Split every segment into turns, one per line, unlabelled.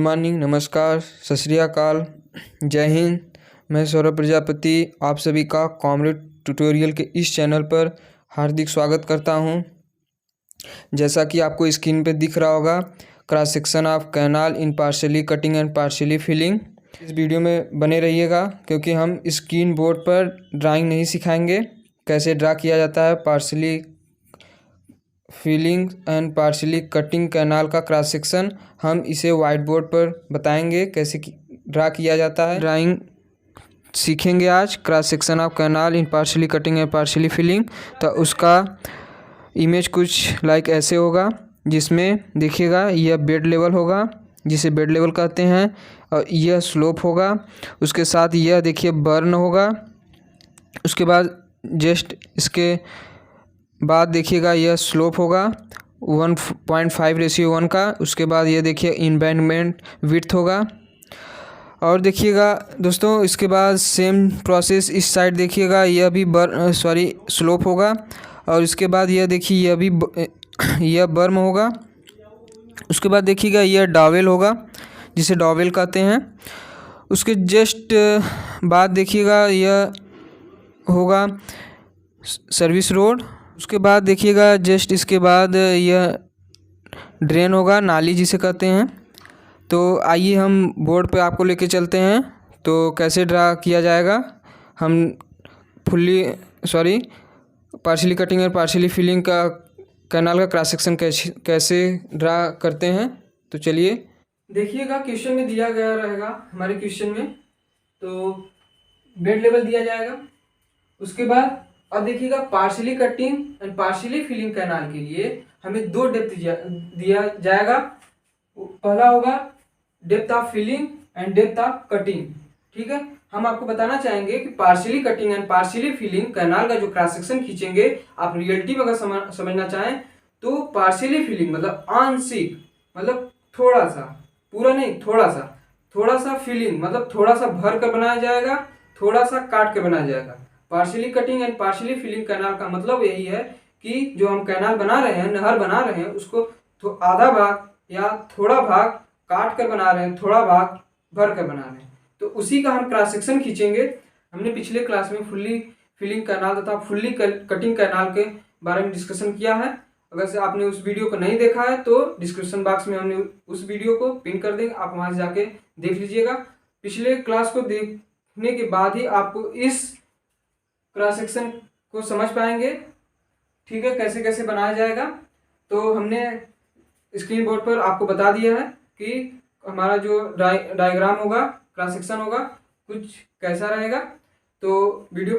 Morning, नमस्कार, सत श्री अकाल, जय हिंद। मैं सौरभ प्रजापति आप सभी का कॉमरेड ट्यूटोरियल के इस चैनल पर हार्दिक स्वागत करता हूं। जैसा कि आपको स्क्रीन पे दिख रहा होगा, cross section of canal in partially cutting and partially filling. इस वीडियो में बने रहिएगा क्योंकि हम स्क्रीन बोर्ड पर ड्राइंग नहीं सिखाएंगे, कैसे ड्रा किया जाता है partially filling and partially cutting canal का क्रॉस सेक्शन। हम इसे वाइट बोर्ड पर बताएंगे कैसे ड्रा किया जाता है। ड्राइंग सीखेंगे आज cross section of canal in partially cutting and partially filling. तो उसका इमेज कुछ लाइक ऐसे होगा, जिसमें देखिएगा यह बेड लेवल होगा जिसे बेड लेवल कहते हैं, और यह स्लोप होगा। उसके साथ यह देखिए बर्न होगा। उसके बाद जस्ट इसके बाद देखिएगा यह स्लोप होगा 1.5:1 का। उसके बाद ये देखिए इनबैंडमेंट विड्थ होगा। और देखिएगा दोस्तों, इसके बाद सेम प्रोसेस इस साइड देखिएगा, यह भी स्लोप होगा। और इसके बाद यह देखिए यह भी यह बर्म होगा। उसके बाद देखिएगा यह डॉवेल होगा जिसे डॉवेल कहते हैं। उसके जस्ट बाद देखिएगा यह होगा सर्विस रोड। उसके बाद देखिएगा जस्ट इसके बाद यह ड्रेन होगा, नाली जिसे कहते हैं। तो आइए हम बोर्ड पे आपको लेके चलते हैं तो कैसे ड्रा किया जाएगा। हम पार्शियली कटिंग और पार्शियली फिलिंग का कैनाल का क्रॉस सेक्शन कैसे ड्रा करते हैं। तो चलिए देखिएगा, क्वेश्चन में दिया गया रहेगा हमारे क्वेश्चन में, तो बेड लेवल दिया जाएगा। उसके बाद अब देखिएगा partially cutting and partially filling canal के लिए हमें दो डेप्थ दिया जाएगा। पहला होगा depth of filling and depth of cutting. ठीक है, हम आपको बताना चाहेंगे कि partially cutting and partially filling canal का जो क्रॉस सेक्शन खींचेंगे, आप रियलिटी में अगर समझना चाहें तो पार्शियली फिलिंग मतलब आंशिक, मतलब थोड़ा सा, पूरा नहीं, थोड़ा सा फिलिंग मतलब थोड़ा सा भर कर बनाया जाएगा, थोड़ा सा काट कर बनाया जाएगा। Partially cutting and partially filling canal का मतलब यही है कि जो हम कैनाल बना रहे हैं, नहर बना रहे हैं, उसको तो आधा भाग या थोड़ा भाग काट कर बना रहे हैं, थोड़ा भाग भर कर बना रहे हैं। तो उसी का हम क्रॉस सेक्शन खींचेंगे। हमने पिछले क्लास में फुल्ली फिलिंग कैनाल तथा फुल्ली कटिंग कैनाल के बारे में डिस्कशन किया है। अगर से आपने उस वीडियो को नहीं देखा है तो डिस्क्रिप्शन बॉक्स में हमने उस वीडियो को पिन कर देंगे, आप वहां से जाके देख लीजिएगा। पिछले क्लास को देखने के बाद ही आपको इस क्रॉस सेक्शन को समझ पाएंगे। ठीक है, कैसे कैसे बनाया जाएगा। तो हमने स्क्रीन बोर्ड पर आपको बता दिया है कि हमारा जो डायग्राम होगा, क्रॉस सेक्शन होगा, कुछ कैसा रहेगा। तो वीडियो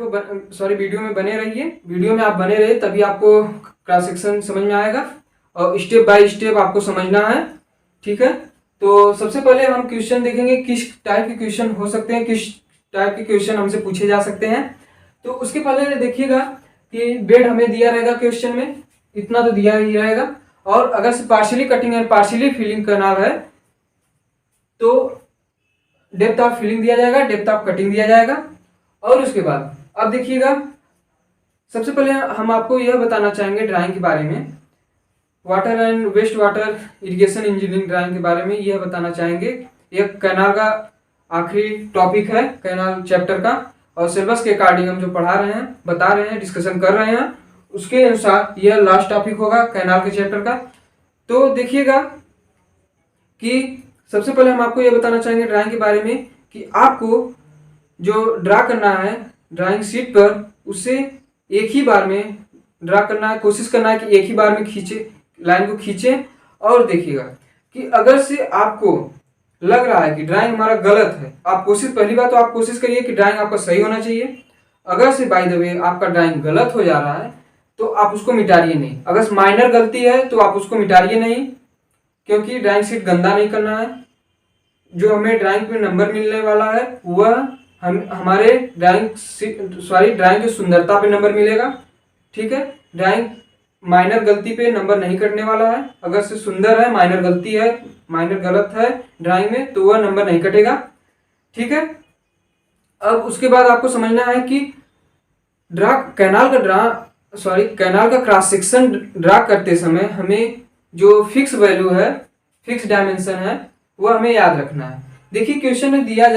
में बने रहिए। वीडियो में आप बने रहिए तभी आपको क्रॉस सेक्शन समझ में आएगा और स्टेप बाय स्टेप आपको समझना है। ठीक है, तो सबसे पहले हम क्वेश्चन देखेंगे, किस टाइप के क्वेश्चन हो सकते हैं, किस टाइप के क्वेश्चन हमसे पूछे जा सकते हैं। तो उसके पहले देखिएगा कि बेड हमें दिया रहेगा क्वेश्चन में, इतना तो दिया ही रहेगा। और अगर से partially cutting and partially filling करना है तो डेप्थ ऑफ फिलिंग दिया जाएगा, डेप्थ ऑफ कटिंग दिया जाएगा। और उसके बाद अब देखिएगा, सबसे पहले हम आपको यह बताना चाहेंगे ड्राइंग के बारे में, water and waste water irrigation engineering drawing के बारे में यह बताना चाहेंगे। यह कैनाल का आखिरी टॉपिक है कैनाल चैप्टर का, और सिलेबस के अकॉर्डिंग हम जो पढ़ा रहे हैं, बता रहे हैं, डिस्कशन कर रहे हैं, उसके अनुसार यह लास्ट टॉपिक होगा कैनाल के चैप्टर का। तो देखिएगा कि सबसे पहले हम आपको यह बताना चाहेंगे ड्राइंग के बारे में कि आपको जो ड्रा करना है ड्राइंग शीट पर, उससे एक ही बार में ड्रा करना है, कोशिश करना है कि एक ही बार में लाइन को खींचे। और देखिएगा कि अगर से आपको लग रहा है कि ड्राइंग हमारा गलत है, आप पहली बात तो आप कोशिश करिए कि ड्राइंग आपका सही होना चाहिए। अगर से बाय द वे आपका ड्राइंग गलत हो जा रहा है तो आप उसको मिटाइए नहीं। अगर माइनर गलती है तो आप उसको मिटाइए नहीं, क्योंकि ड्राइंग शीट गंदा नहीं करना है। जो हमें ड्राइंग पे नंबर मिलने वाला है वह हमारे ड्राइंग की सुंदरता पे नंबर मिलेगा। ठीक है, ड्राइंग माइनर गलती पे नंबर नहीं कटने वाला है। अगर से सुंदर है, माइनर गलती है, माइनर गलत है ड्राइंग में, तो वह नंबर नहीं कटेगा। ठीक है, अब उसके बाद आपको समझना है कि कैनाल का क्रॉस सेक्शन ड्रा करते समय हमें जो फिक्स वैल्यू है, फिक्स डायमेंशन है, वो हमें याद रखना है। देखिए क्वेश्चन में दिया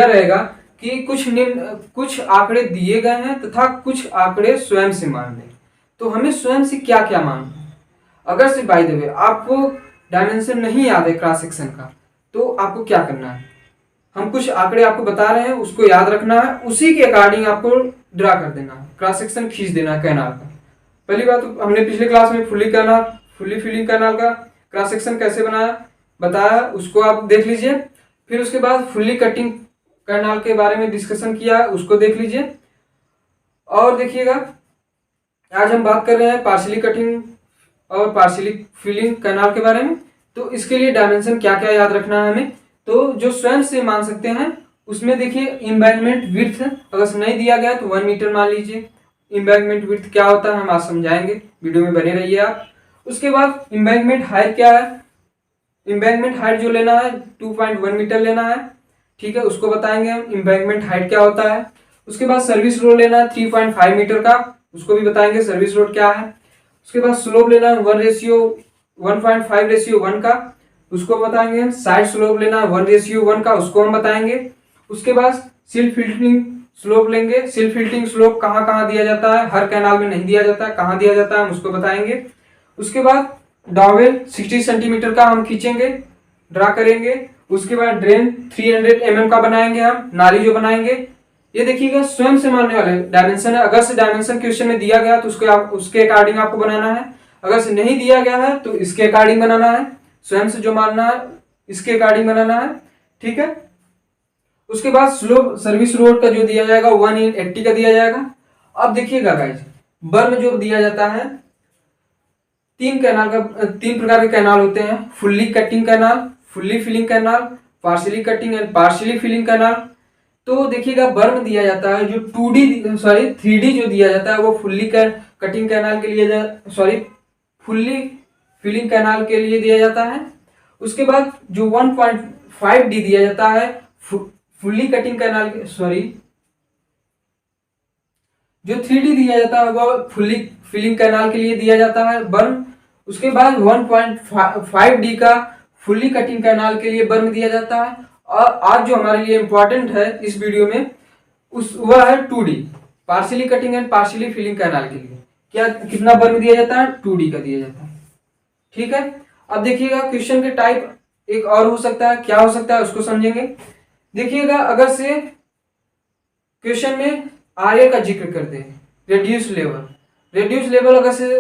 रहेगा कि कुछ आंकड़े दिए गए हैं तथा कुछ आंकड़े स्वयं से मान लें। तो हमें स्वयं से क्या क्या मानना है। अगर से बाय द वे आपको डायमेंशन नहीं याद है क्रॉस सेक्शन का, तो आपको क्या करना है, हम कुछ आंकड़े आपको बता रहे हैं, उसको याद रखना है, उसी के अकॉर्डिंग आपको ड्रा कर देना है, क्रॉस सेक्शन खींच देना है कैनाल का। पहली बात तो हमने पिछले क्लास में फुल्ली फिलिंग कैनाल का क्रॉस सेक्शन कैसे बताया, उसको आप देख लीजिए। फिर उसके बाद फुल्ली कटिंग कैनाल के बारे में डिस्कशन किया, उसको देख लीजिए। और देखिएगा आज हम बात कर रहे हैं पार्शियली कटिंग और पार्शियली फिलिंग कैनाल के बारे में। तो इसके लिए डायमेंशन क्या क्या याद रखना है हमें, तो जो स्वयं से मान सकते हैं उसमें देखिए एम्बैंकमेंट विड्थ अगर नहीं दिया गया तो 1 मीटर मान लीजिए। एम्बैंकमेंट विड्थ क्या होता है हम आज समझाएंगे, वीडियो में बने रहिए आप। उसके बाद एम्बैंकमेंट हाइट क्या है, एम्बैंकमेंट हाइट जो लेना है 2.1 मीटर लेना है, ठीक है, उसको बताएंगे हम एम्बैंकमेंट हाइट क्या होता है। उसके बाद सर्विस रोड लेना है 3.5 मीटर का, उसको भी बताएंगे सर्विस रोड क्या है। उसके बाद स्लोप लेना है 1:1.5:1 का, उसको बताएंगे हम। साइड स्लोप लेना है 1:1 का, उसको हम बताएंगे। उसके बाद सिल फिल्टरिंग स्लोप लेंगे। सिल फिल्टरिंग स्लोप कहाँ कहाँ दिया जाता है, हर कैनाल में नहीं दिया जाता है, कहाँ दिया जाता है हम उसको बताएंगे। उसके बाद डॉवेल 60 सेंटीमीटर का हम खींचेंगे, ड्रा करेंगे। उसके बाद ड्रेन 300 mm का बनाएंगे हम, नाली जो बनाएंगे। ये देखिएगा स्वयं से मानने वाले डायमेंशन है। अगर से डायमेंशन क्वेश्चन में दिया गया तो उसके अकॉर्डिंग आपको बनाना है। अगर से नहीं दिया गया है तो इसके अकॉर्डिंग बनाना है, स्वयं से जो मानना है इसके अकॉर्डिंग बनाना है, ठीक है। उसके बाद स्लोप सर्विस रोड का जो दिया जाएगा 1:80 का दिया जाएगा। अब देखिएगा गाइस, बर्म जो दिया जाता है, 3 प्रकार के कैनाल होते हैं, fully cutting canal, fully filling canal, partially cutting and partially filling canal. तो देखिएगा बर्म दिया जाता है जो 3D जो दिया जाता है वो फुल्ली कटिंग कैनाल के लिए फुल्ली फिलिंग कैनाल के लिए दिया जाता है। उसके बाद जो 1.5D दिया जाता है फुल्ली कटिंग कैनाल जो 3D दिया जाता है वो फुल्ली फिलिंग कैनाल के लिए दिया जाता है बर्म। उसके बाद 1.5D का फुल्ली कटिंग कैनाल के लिए बर्म दिया जाता है। और आज जो हमारे लिए इंपॉर्टेंट है इस वीडियो में वह है 2D partially cutting and partially filling canal के लिए क्या कितना बर्म दिया जाता है, 2D का दिया जाता है, ठीक है। अब देखिएगा क्वेश्चन के टाइप एक और हो सकता है, क्या हो सकता है उसको समझेंगे। देखिएगा अगर से क्वेश्चन में आर्य का जिक्र करते हैं, रेड्यूस लेवल अगर से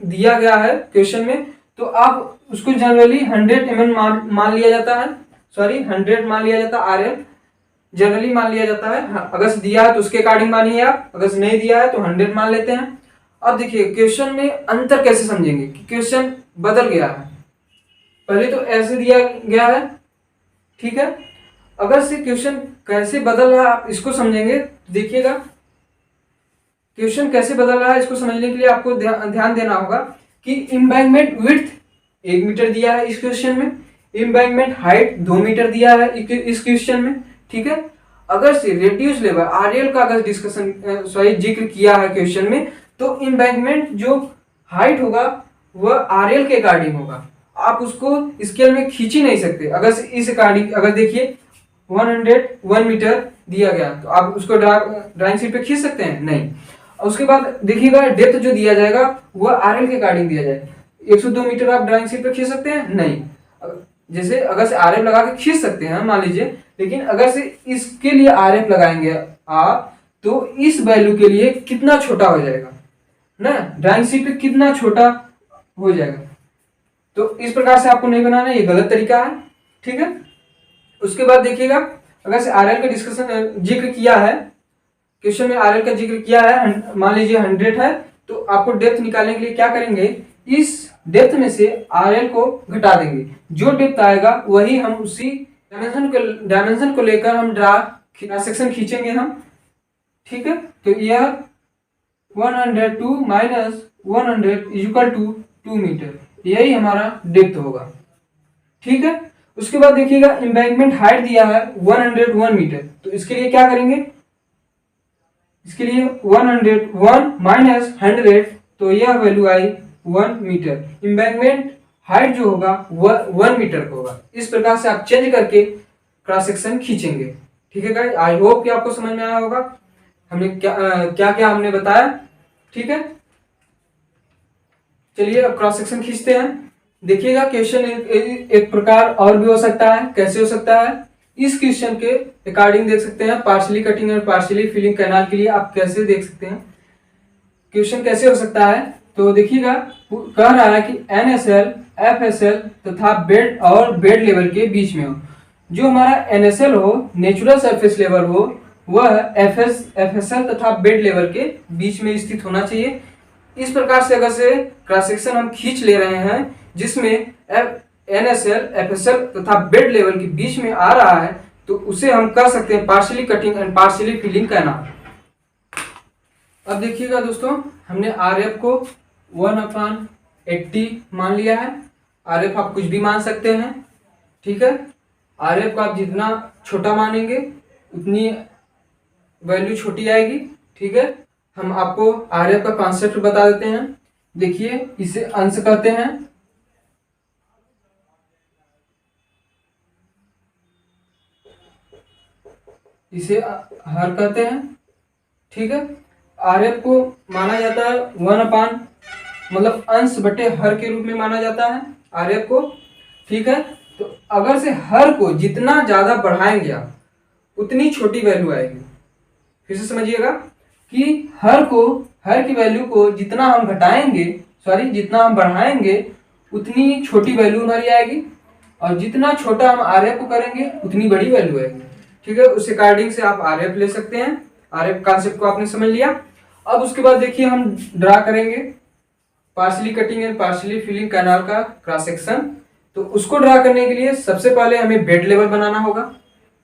दिया गया है क्वेश्चन में तो आप उसको जनरली 100 mm मान लिया जाता है, 100 मान लिया जाता है, आर्यन जनरली मान लिया जाता है। अगर से दिया है तो उसके अकॉर्डिंग मानिए आप, अगर से नहीं दिया है तो 100 मान लेते हैं। अब देखिए क्वेश्चन में अंतर कैसे समझेंगे कि क्वेश्चन बदल गया है, पहले तो ऐसे दिया गया है, ठीक है। अगर से क्वेश्चन कैसे बदल रहा है आप इसको समझेंगे, देखिएगा क्वेश्चन कैसे बदल रहा है इसको समझने के लिए आपको ध्यान देना होगा कि एम्बैंकमेंट विड्थ 1 मीटर दिया है इस क्वेश्चन में, एम्बैंकमेंट हाइट 2 मीटर दिया है इस क्वेश्चन में, ठीक है। अगर से रेड्यूस लेवल आरएल का अगर जिक्र किया है क्वेश्चन में तो एम्बैंकमेंट जो हाइट होगा वह आरएल के अकॉर्डिंग होगा, आप उसको स्केल में खींच ही नहीं सकते। अगर से इस अकॉर्डिंग अगर देखिए 101 मीटर दिया गया तो आप उसको ड्राइंग शीट पे खींच सकते हैं, नहीं। उसके बाद देखिएगा डेप्थ जो दिया जाएगा वह आरएल के अकॉर्डिंग दिया जाएगा। 102 मीटर आप ड्राइंग शीट पे खींच सकते हैं, नहीं। जैसे अगर से आरएफ लगा के खींच सकते हैं मान लीजिए, लेकिन अगर से इसके लिए आरएफ लगाएंगे आप तो इस वैल्यू के लिए कितना छोटा हो जाएगा ना, ड्राइंग शीट पे कितना छोटा हो जाएगा। तो इस प्रकार से आपको नहीं बनाना, ये गलत तरीका है, ठीक है। उसके बाद देखिएगा अगर से आरएल का जिक्र किया है क्वेश्चन में, आरएल का जिक्र किया है, मान लीजिए 100 है तो आपको डेप्थ निकालने के लिए क्या करेंगे, इस डेप्थ में से आरएल को घटा देंगे, जो डेप्थ आएगा वही हम उसी डायमेंशन को लेकर हम सेक्शन खींचेंगे हम, ठीक है। तो यह 102 माइनस 100 इक्वल टू 2 मीटर, यही हमारा डेप्थ होगा, ठीक है। उसके बाद देखिएगा एम्बैंकमेंट हाइट दिया है 101 मीटर, तो इसके लिए क्या करेंगे, इसके लिए 101 माइनस 100 तो यह वैल्यू आई 1 मीटर। एम्बैंकमेंट हाइट जो होगा वह 1 मीटर का होगा। इस प्रकार से आप चेंज करके क्रॉस सेक्शन खींचेंगे। ठीक है गाइस, आई होप कि आपको समझ में आया होगा हमने क्या क्या हमने बताया। ठीक है, चलिए अब क्रॉस सेक्शन खींचते हैं। देखिएगा क्वेश्चन एक प्रकार और भी हो सकता है। कैसे हो सकता है, इस क्वेश्चन के अकॉर्डिंग देख सकते हैं। पार्शियली कटिंग और पार्शियली फिलिंग कैनाल के लिए आप कैसे देख सकते हैं क्वेश्चन कैसे हो सकता है। तो देखिएगा कह रहा है कि NSL, FSL तथा बेड और बेड लेवल के बीच में हो। जो हमारा NSL हो, नेचुरल सरफेस लेवल हो, वह FSL तथा बेड लेवल के बीच में स्थित होना चाहिए। इस प्रकार से अगर से क्रॉस सेक्शन हम खींच ले रहे हैं जिसमें NSL, FSL तथा बेड लेवल के बीच में आ रहा है, तो उसे हम कह सकते हैं partially cutting and partially filling canal. अब देखिएगा दोस्तों, हमने RF को 1/80 मान लिया है। RF आप कुछ भी मान सकते हैं। ठीक है, RF को आप जितना छोटा मानेंगे उतनी वैल्यू छोटी आएगी। ठीक है, हम आपको RF का कॉन्सेप्ट बता देते हैं। देखिए, इसे अंश कहते हैं, इसे हर कहते हैं। ठीक है, RF को माना जाता है 1 मतलब अंश बटे हर के रूप में माना जाता है RF को। ठीक है, तो अगर से हर को जितना ज्यादा बढ़ाएंगे आप उतनी छोटी वैल्यू आएगी। फिर से समझिएगा कि हर की वैल्यू को जितना हम घटाएंगे, जितना हम बढ़ाएंगे उतनी छोटी वैल्यू हमारी आएगी, और जितना छोटा हम RF को करेंगे उतनी बड़ी वैल्यू आएगी। ठीक है, उस अकॉर्डिंग से आप RF ले सकते हैं। RF कॉन्सेप्ट को आपने समझ लिया। अब उसके बाद देखिए हम ड्रा करेंगे partially cutting and partially filling canal का क्रॉस सेक्शन। तो उसको ड्रा करने के लिए सबसे पहले हमें बेड लेवल बनाना होगा।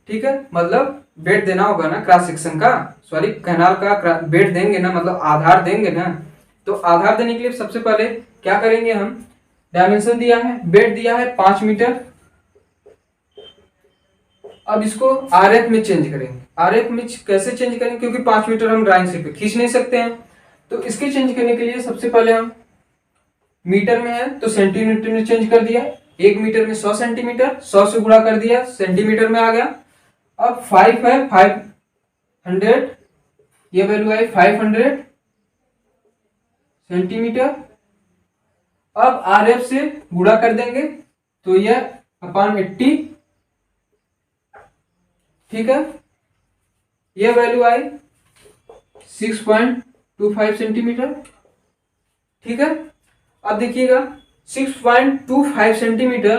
ठीक है, मतलब बेड देना होगा ना क्रॉस सेक्शन का, कैनाल का बेड देंगे ना, मतलब आधार देंगे ना। तो आधार देने के लिए सबसे पहले क्या करेंगे, हम डायमेंशन दिया है, बेड दिया है 5 मीटर। अब इसको RF में चेंज करेंगे। RF में कैसे चेंज करेंगे, क्योंकि 5 मीटर हम ड्राइंग शीट पे खींच नहीं सकते हैं। तो इसके चेंज करने के लिए सबसे पहले हम मीटर में है तो सेंटीमीटर में चेंज कर दिया। 1 मीटर में 100 सेंटीमीटर, 100 से गुणा कर दिया, सेंटीमीटर में आ गया। अब 5 है, 500, ये वैल्यू आई 500 सेंटीमीटर। अब RF से गुणा कर देंगे तो यह अपॉन 80। ठीक है, यह वैल्यू आई 6.25 सेंटीमीटर। ठीक है, अब देखिएगा 6.25 सेंटीमीटर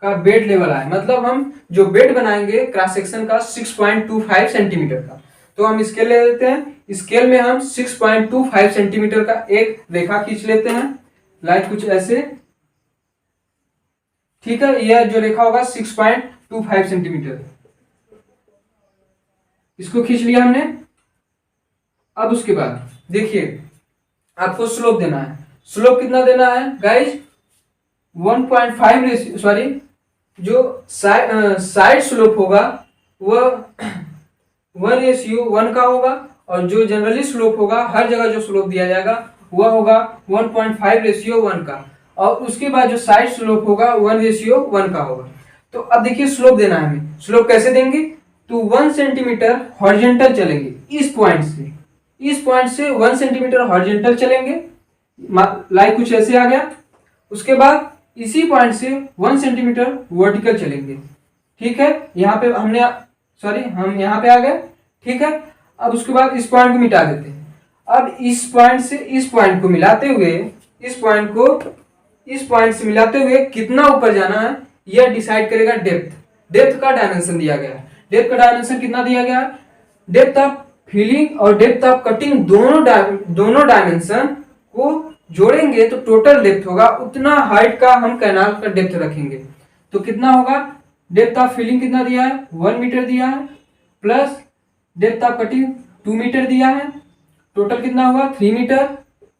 का बेड लेवल आया, मतलब हम जो बेड बनाएंगे क्रॉस सेक्शन का 6.25 सेंटीमीटर का। तो हम स्केल ले लेते हैं, स्केल में हम 6.25 सेंटीमीटर का एक रेखा खींच लेते हैं, लाइक कुछ ऐसे। ठीक है, यह जो रेखा होगा 6.25 सेंटीमीटर, इसको खींच लिया हमने। अब उसके बाद देखिए आपको स्लोप देना है। स्लोप कितना देना है गाइज, 1.5 जो साइड स्लोप होगा वह 1:1 का होगा, और जो जनरली स्लोप होगा, हर जगह जो स्लोप दिया जाएगा वह होगा 1.5:1 का, और उसके बाद जो साइड स्लोप होगा 1:1 का होगा। तो अब देखिए स्लोप देना है हमें। स्लोप कैसे देंगे, तो 1 सेंटीमीटर हॉरिजॉन्टल चलेंगे, इस पॉइंट से 1 सेंटीमीटर हॉरिजॉन्टल चलेंगे, लाइक कुछ ऐसे आ गया। उसके बाद इसी पॉइंट से 1 सेंटीमीटर वर्टिकल चलेंगे। ठीक है, यहाँ पे हम यहाँ पे आ गए। ठीक है, अब उसके बाद इस पॉइंट को मिटा देते हैं। अब इस पॉइंट से इस पॉइंट को मिलाते हुए, इस पॉइंट से मिलाते हुए कितना ऊपर जाना है यह डिसाइड करेगा डेप्थ का डायमेंशन दिया गया है। डेप्थ का डायमेंशन कितना दिया गया है, डेप्थ ऑफ फिलिंग और डेप्थ ऑफ कटिंग दोनों डायमेंशन को जोड़ेंगे तो टोटल डेप्थ होगा, उतना हाइट का हम कैनाल का डेप्थ रखेंगे। तो कितना होगा, डेप्थ ऑफ फिलिंग कितना दिया है, 1 मीटर दिया है, plus depth of cutting 2 metre दिया है, टोटल कितना होगा 3 मीटर।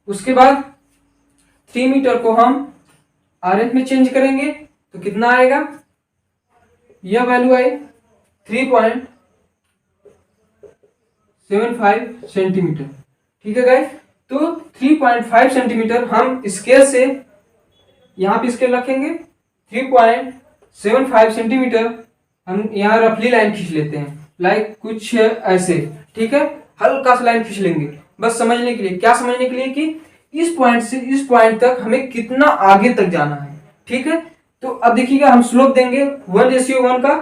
उसके बाद 3 मीटर को हम RF में चेंज करेंगे तो कितना आएगा, यह वैल्यू आई 3.75 सेंटीमीटर। ठीक है गाइस, तो 3.5 सेंटीमीटर हम स्केल से यहाँ पे स्केल रखेंगे 3.75 सेंटीमीटर, हम यहाँ रफली लाइन खींच लेते हैं, लाइक कुछ ऐसे, ठीक है। हल्का सा लाइन खींच लेंगे बस समझने के लिए, क्या समझने के लिए कि इस पॉइंट से इस पॉइंट तक हमें कितना आगे तक जाना है, ठीक है। तो अब देखिएगा हम स्लोप देंगे 1:1 का,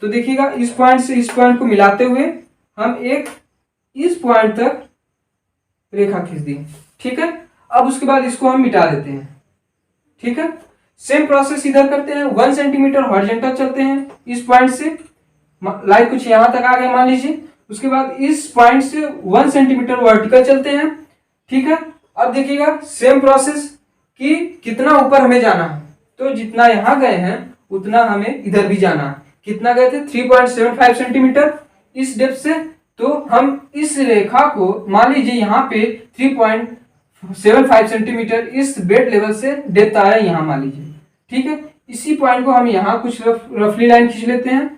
तो देखिएगा इस पॉइंट से इस पॉइंट को मिलाते हुए हम एक इस पॉइंट तक रेखा खींच दिए, ठीक है। अब उसके बाद इसको हम मिटा देते हैं, ठीक है। सेम प्रोसेस इधर करते हैं, 1 सेंटीमीटर हॉरिजॉन्टल चलते हैं इस पॉइंट से, लाइक कुछ यहां तक आ गए मान लीजिए। उसके बाद इस पॉइंट से 1 सेंटीमीटर वर्टिकल चलते हैं, ठीक है। अब देखिएगा सेम प्रोसेस कि कितना ऊपर हमें जाना है, तो जितना यहां गए हैं उतना हमें इधर भी जाना है। कितना गए थे 3.75 सेंटीमीटर इस डेप्थ से, तो हम इस रेखा को मान लीजिए यहाँ पे 3.75 सेंटीमीटर इस बेड लेवल से डेप्थ आया यहाँ मान लीजिए, ठीक है। इसी पॉइंट को हम यहाँ कुछ रफली लाइन खींच लेते हैं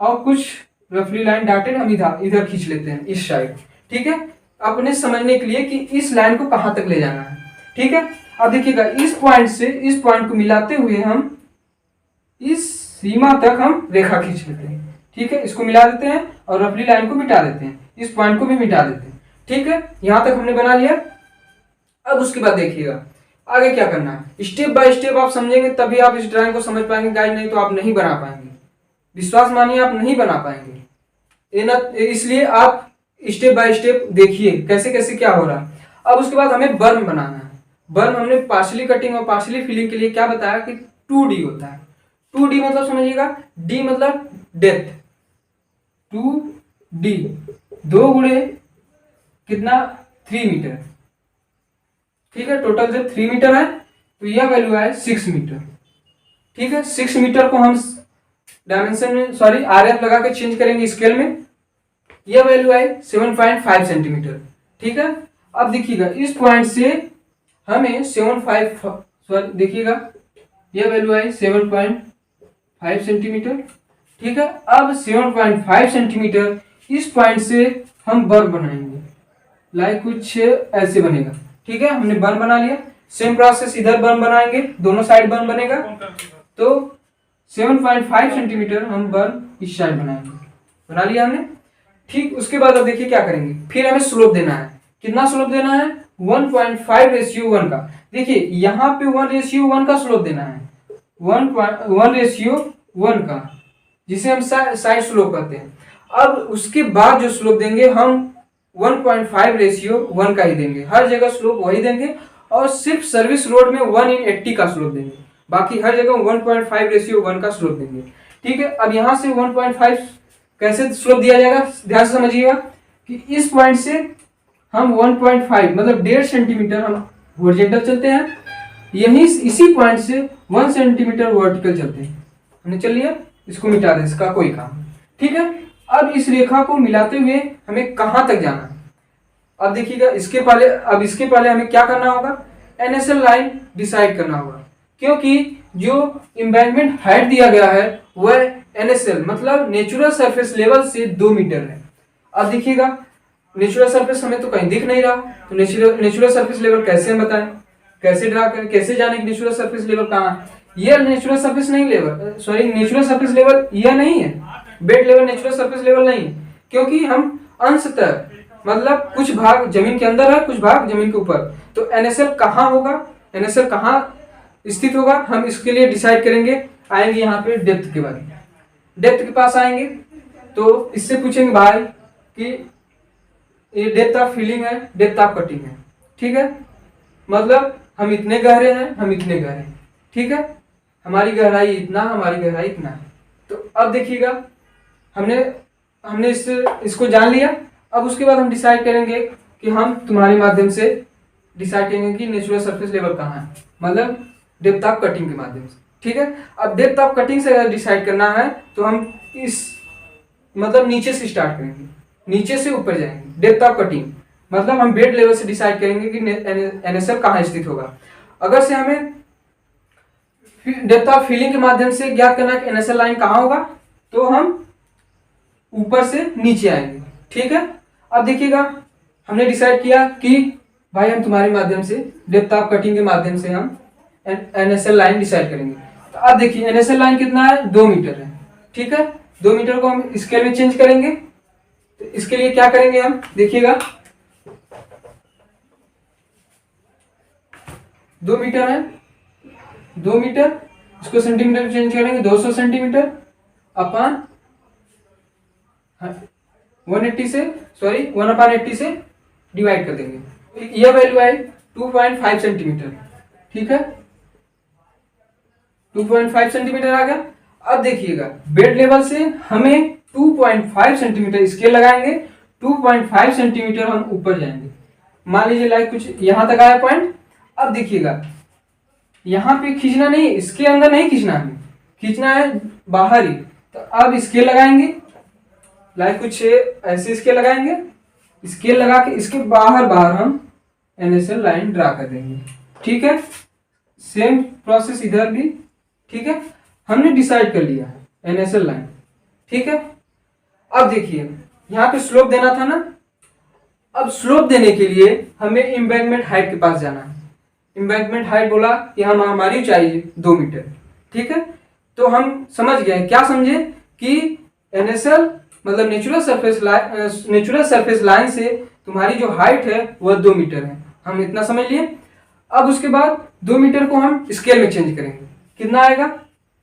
और कुछ रफली लाइन डॉटेड हम इधर खींच लेते हैं इस साइड, ठीक है, अपने समझने के लिए कि इस लाइन को कहाँ तक ले जाना है, ठीक है। अब देखिएगा इस पॉइंट से इस पॉइंट को मिलाते हुए हम इस सीमा तक हम रेखा खींच लेते हैं, ठीक है। इसको मिला देते हैं और रफली लाइन को मिटा देते हैं, इस पॉइंट को भी मिटा देते हैं, ठीक है। यहां तक हमने बना लिया। अब उसके बाद देखिएगा आगे क्या करना है, स्टेप बाय स्टेप आप समझेंगे तभी आप इस ड्राइंग को समझ पाएंगे गाइस, नहीं तो आप नहीं बना पाएंगे, विश्वास मानिए आप नहीं बना पाएंगे। इसलिए आप स्टेप बाय स्टेप देखिए कैसे कैसे क्या हो रहा है। अब उसके बाद हमें बर्म बनाना है। बर्म हमने पार्शियली कटिंग और पार्शियली फिलिंग के लिए क्या बताया कि 2D होता है। 2D मतलब समझिएगा, D मतलब डेप्थ, 2D 2 गुणे कितना 3 मीटर, ठीक है। टोटल जब 3 मीटर है तो यह वैल्यू है 6 मीटर, ठीक है। 6 मीटर को हम डायमेंशन में RF लगा के चेंज करेंगे स्केल में, यह वैल्यू है 7.5 सेंटीमीटर, ठीक है। अब देखिएगा इस पॉइंट से हमें 7.5 देखिएगा यह वैल्यू है 7.5 सेंटीमीटर, ठीक है। अब 7.5 सेंटीमीटर इस पॉइंट से हम बर्म बनाएंगे, लाइक कुछ ऐसे बनेगा, ठीक है। हमने बर्म बना लिया। सेम प्रोसेस इधर बर्म बनाएंगे, दोनों साइड बर्म बनेगा, तो 7.5 सेंटीमीटर हम बर्म इस साइड बनाएंगे, बना लिया हमने, ठीक। उसके बाद अब देखिए क्या करेंगे, फिर हमें स्लोप देना है। कितना स्लोप देना है 1.5:1 का। देखिए यहाँ पे 1:1 का स्लोप देना है, 1:1 का, जिसे हम साइड स्लोप कहते हैं। अब उसके बाद जो स्लोप देंगे हम 1.5:1 का ही देंगे, हर जगह स्लोप वही देंगे, और सिर्फ सर्विस रोड में 1:80 का स्लोप देंगे, बाकी हर जगह 1.5:1 का स्लोप देंगे, ठीक है। अब यहाँ से 1.5 कैसे स्लोप दिया जाएगा, ध्यान से समझिएगा कि इस पॉइंट से हम 1.5 मतलब 1.5 सेंटीमीटर हम हॉरिजॉन्टल चलते हैं, यहीं इसी पॉइंट से 1 सेंटीमीटर वर्टिकल चलते हैं। हमने चल लिया, इसको मिटा दें, इसका कोई काम, ठीक है। अब इस रेखा को मिलाते हुए हमें कहां तक जाना है, अब देखिएगा इसके पहले हमें क्या करना होगा, NSL लाइन डिसाइड करना होगा, क्योंकि जो एम्बैंकमेंट हाइट दिया गया है वह NSL मतलब नेचुरल सरफेस लेवल से 2 मीटर है। अब देखिएगा नेचुरल सरफेस हमें तो कहीं दिख नहीं रहा, तो नेचुरल सरफेस लेवल कैसे हम बताएं, कैसे ड्रा करें, कैसे जाने कि नेचुरल सरफेस लेवल कहाँ है। यह नेचुरल सरफेस नहीं लेवल, नेचुरल सरफेस लेवल यह नहीं है, bed level natural surface level नहीं है, क्योंकि हम अंशतः मतलब कुछ भाग जमीन के अंदर है, कुछ भाग जमीन के ऊपर, तो NSL कहाँ होगा, NSL कहाँ स्थित होगा, हम इसके लिए डिसाइड करेंगे। आएंगे यहाँ पे डेप्थ के बाद, डेप्थ के पास आएंगे तो इससे पूछेंगे भाई कि ये डेप्थ ऑफ फिलिंग है, डेप्थ ऑफ कटिंग है, ठीक है। मतलब हम इतने गहरे हैं, हम इतने गहरे, ठीक है, हमारी गहराई इतना, हमारी गहराई इतना है। तो अब देखिएगा हमने इसको जान लिया। अब उसके बाद हम डिसाइड करेंगे कि हम तुम्हारे माध्यम से डिसाइड करेंगे कि नेचुरल सरफेस लेवल कहाँ है, मतलब डेप्थ ऑफ कटिंग के माध्यम से, ठीक है। अब डेप्थ ऑफ कटिंग से अगर डिसाइड करना है तो हम इस मतलब नीचे से स्टार्ट करेंगे, नीचे से ऊपर जाएंगे। डेप्थ ऑफ कटिंग मतलब हम बेड लेवल से डिसाइड करेंगे कि NSL कहाँ स्थित होगा। अगर से हमें डेप्थ ऑफ फिलिंग के माध्यम से ज्ञात करना है कि NSL लाइन कहाँ होगा, तो हम ऊपर से नीचे आएंगे, ठीक है। अब देखिएगा हमने डिसाइड किया कि भाई हम तुम्हारे माध्यम से डेप्थ ऑफ कटिंग के माध्यम से हम NSL लाइन डिसाइड करेंगे। तो अब देखिए NSL लाइन कितना है, 2 मीटर है, ठीक है। 2 मीटर को हम स्केल में चेंज करेंगे। तो इसके लिए क्या करेंगे हम, देखिएगा 2 मीटर है, 2 मीटर, इसको सेंटीमीटर में चेंज करेंगे, 200 सेंटीमीटर अपन 180 से 1/80 से डिवाइड कर देंगे। यह वैल्यू आई 2.5 सेंटीमीटर, ठीक है, 2.5 सेंटीमीटर आ गया। अब देखिएगा बेड लेवल से हमें 2.5 सेंटीमीटर स्केल लगाएंगे, 2.5 सेंटीमीटर हम ऊपर जाएंगे। मान लीजिए लाइक कुछ यहां तक आया पॉइंट। अब देखिएगा यहां पे खींचना नहीं, इसके अंदर नहीं खींचना, हमें खींचना है बाहर ही। तो अब स्केल लगाएंगे, लाइक कुछ ऐसे स्केल लगाएंगे, स्केल लगा के इसके बाहर बाहर हम NSL लाइन ड्रा कर देंगे, ठीक है। सेम प्रोसेस इधर भी, ठीक है। हमने डिसाइड कर लिया है NSL लाइन, ठीक है। अब देखिए यहाँ पे स्लोप देना था ना, अब स्लोप देने के लिए हमें एम्बैंकमेंट हाइट के पास जाना है। एम्बैंकमेंट हाइट बोला कि हम हमारी चाहिए 2 मीटर, ठीक है। तो हम समझ गए, क्या समझे कि NSL मतलब नेचुरल सरफेस लाइन से तुम्हारी जो हाइट है वह 2 मीटर है, हम इतना समझ लिए। अब उसके बाद 2 मीटर को हम स्केल में चेंज करेंगे, कितना आएगा,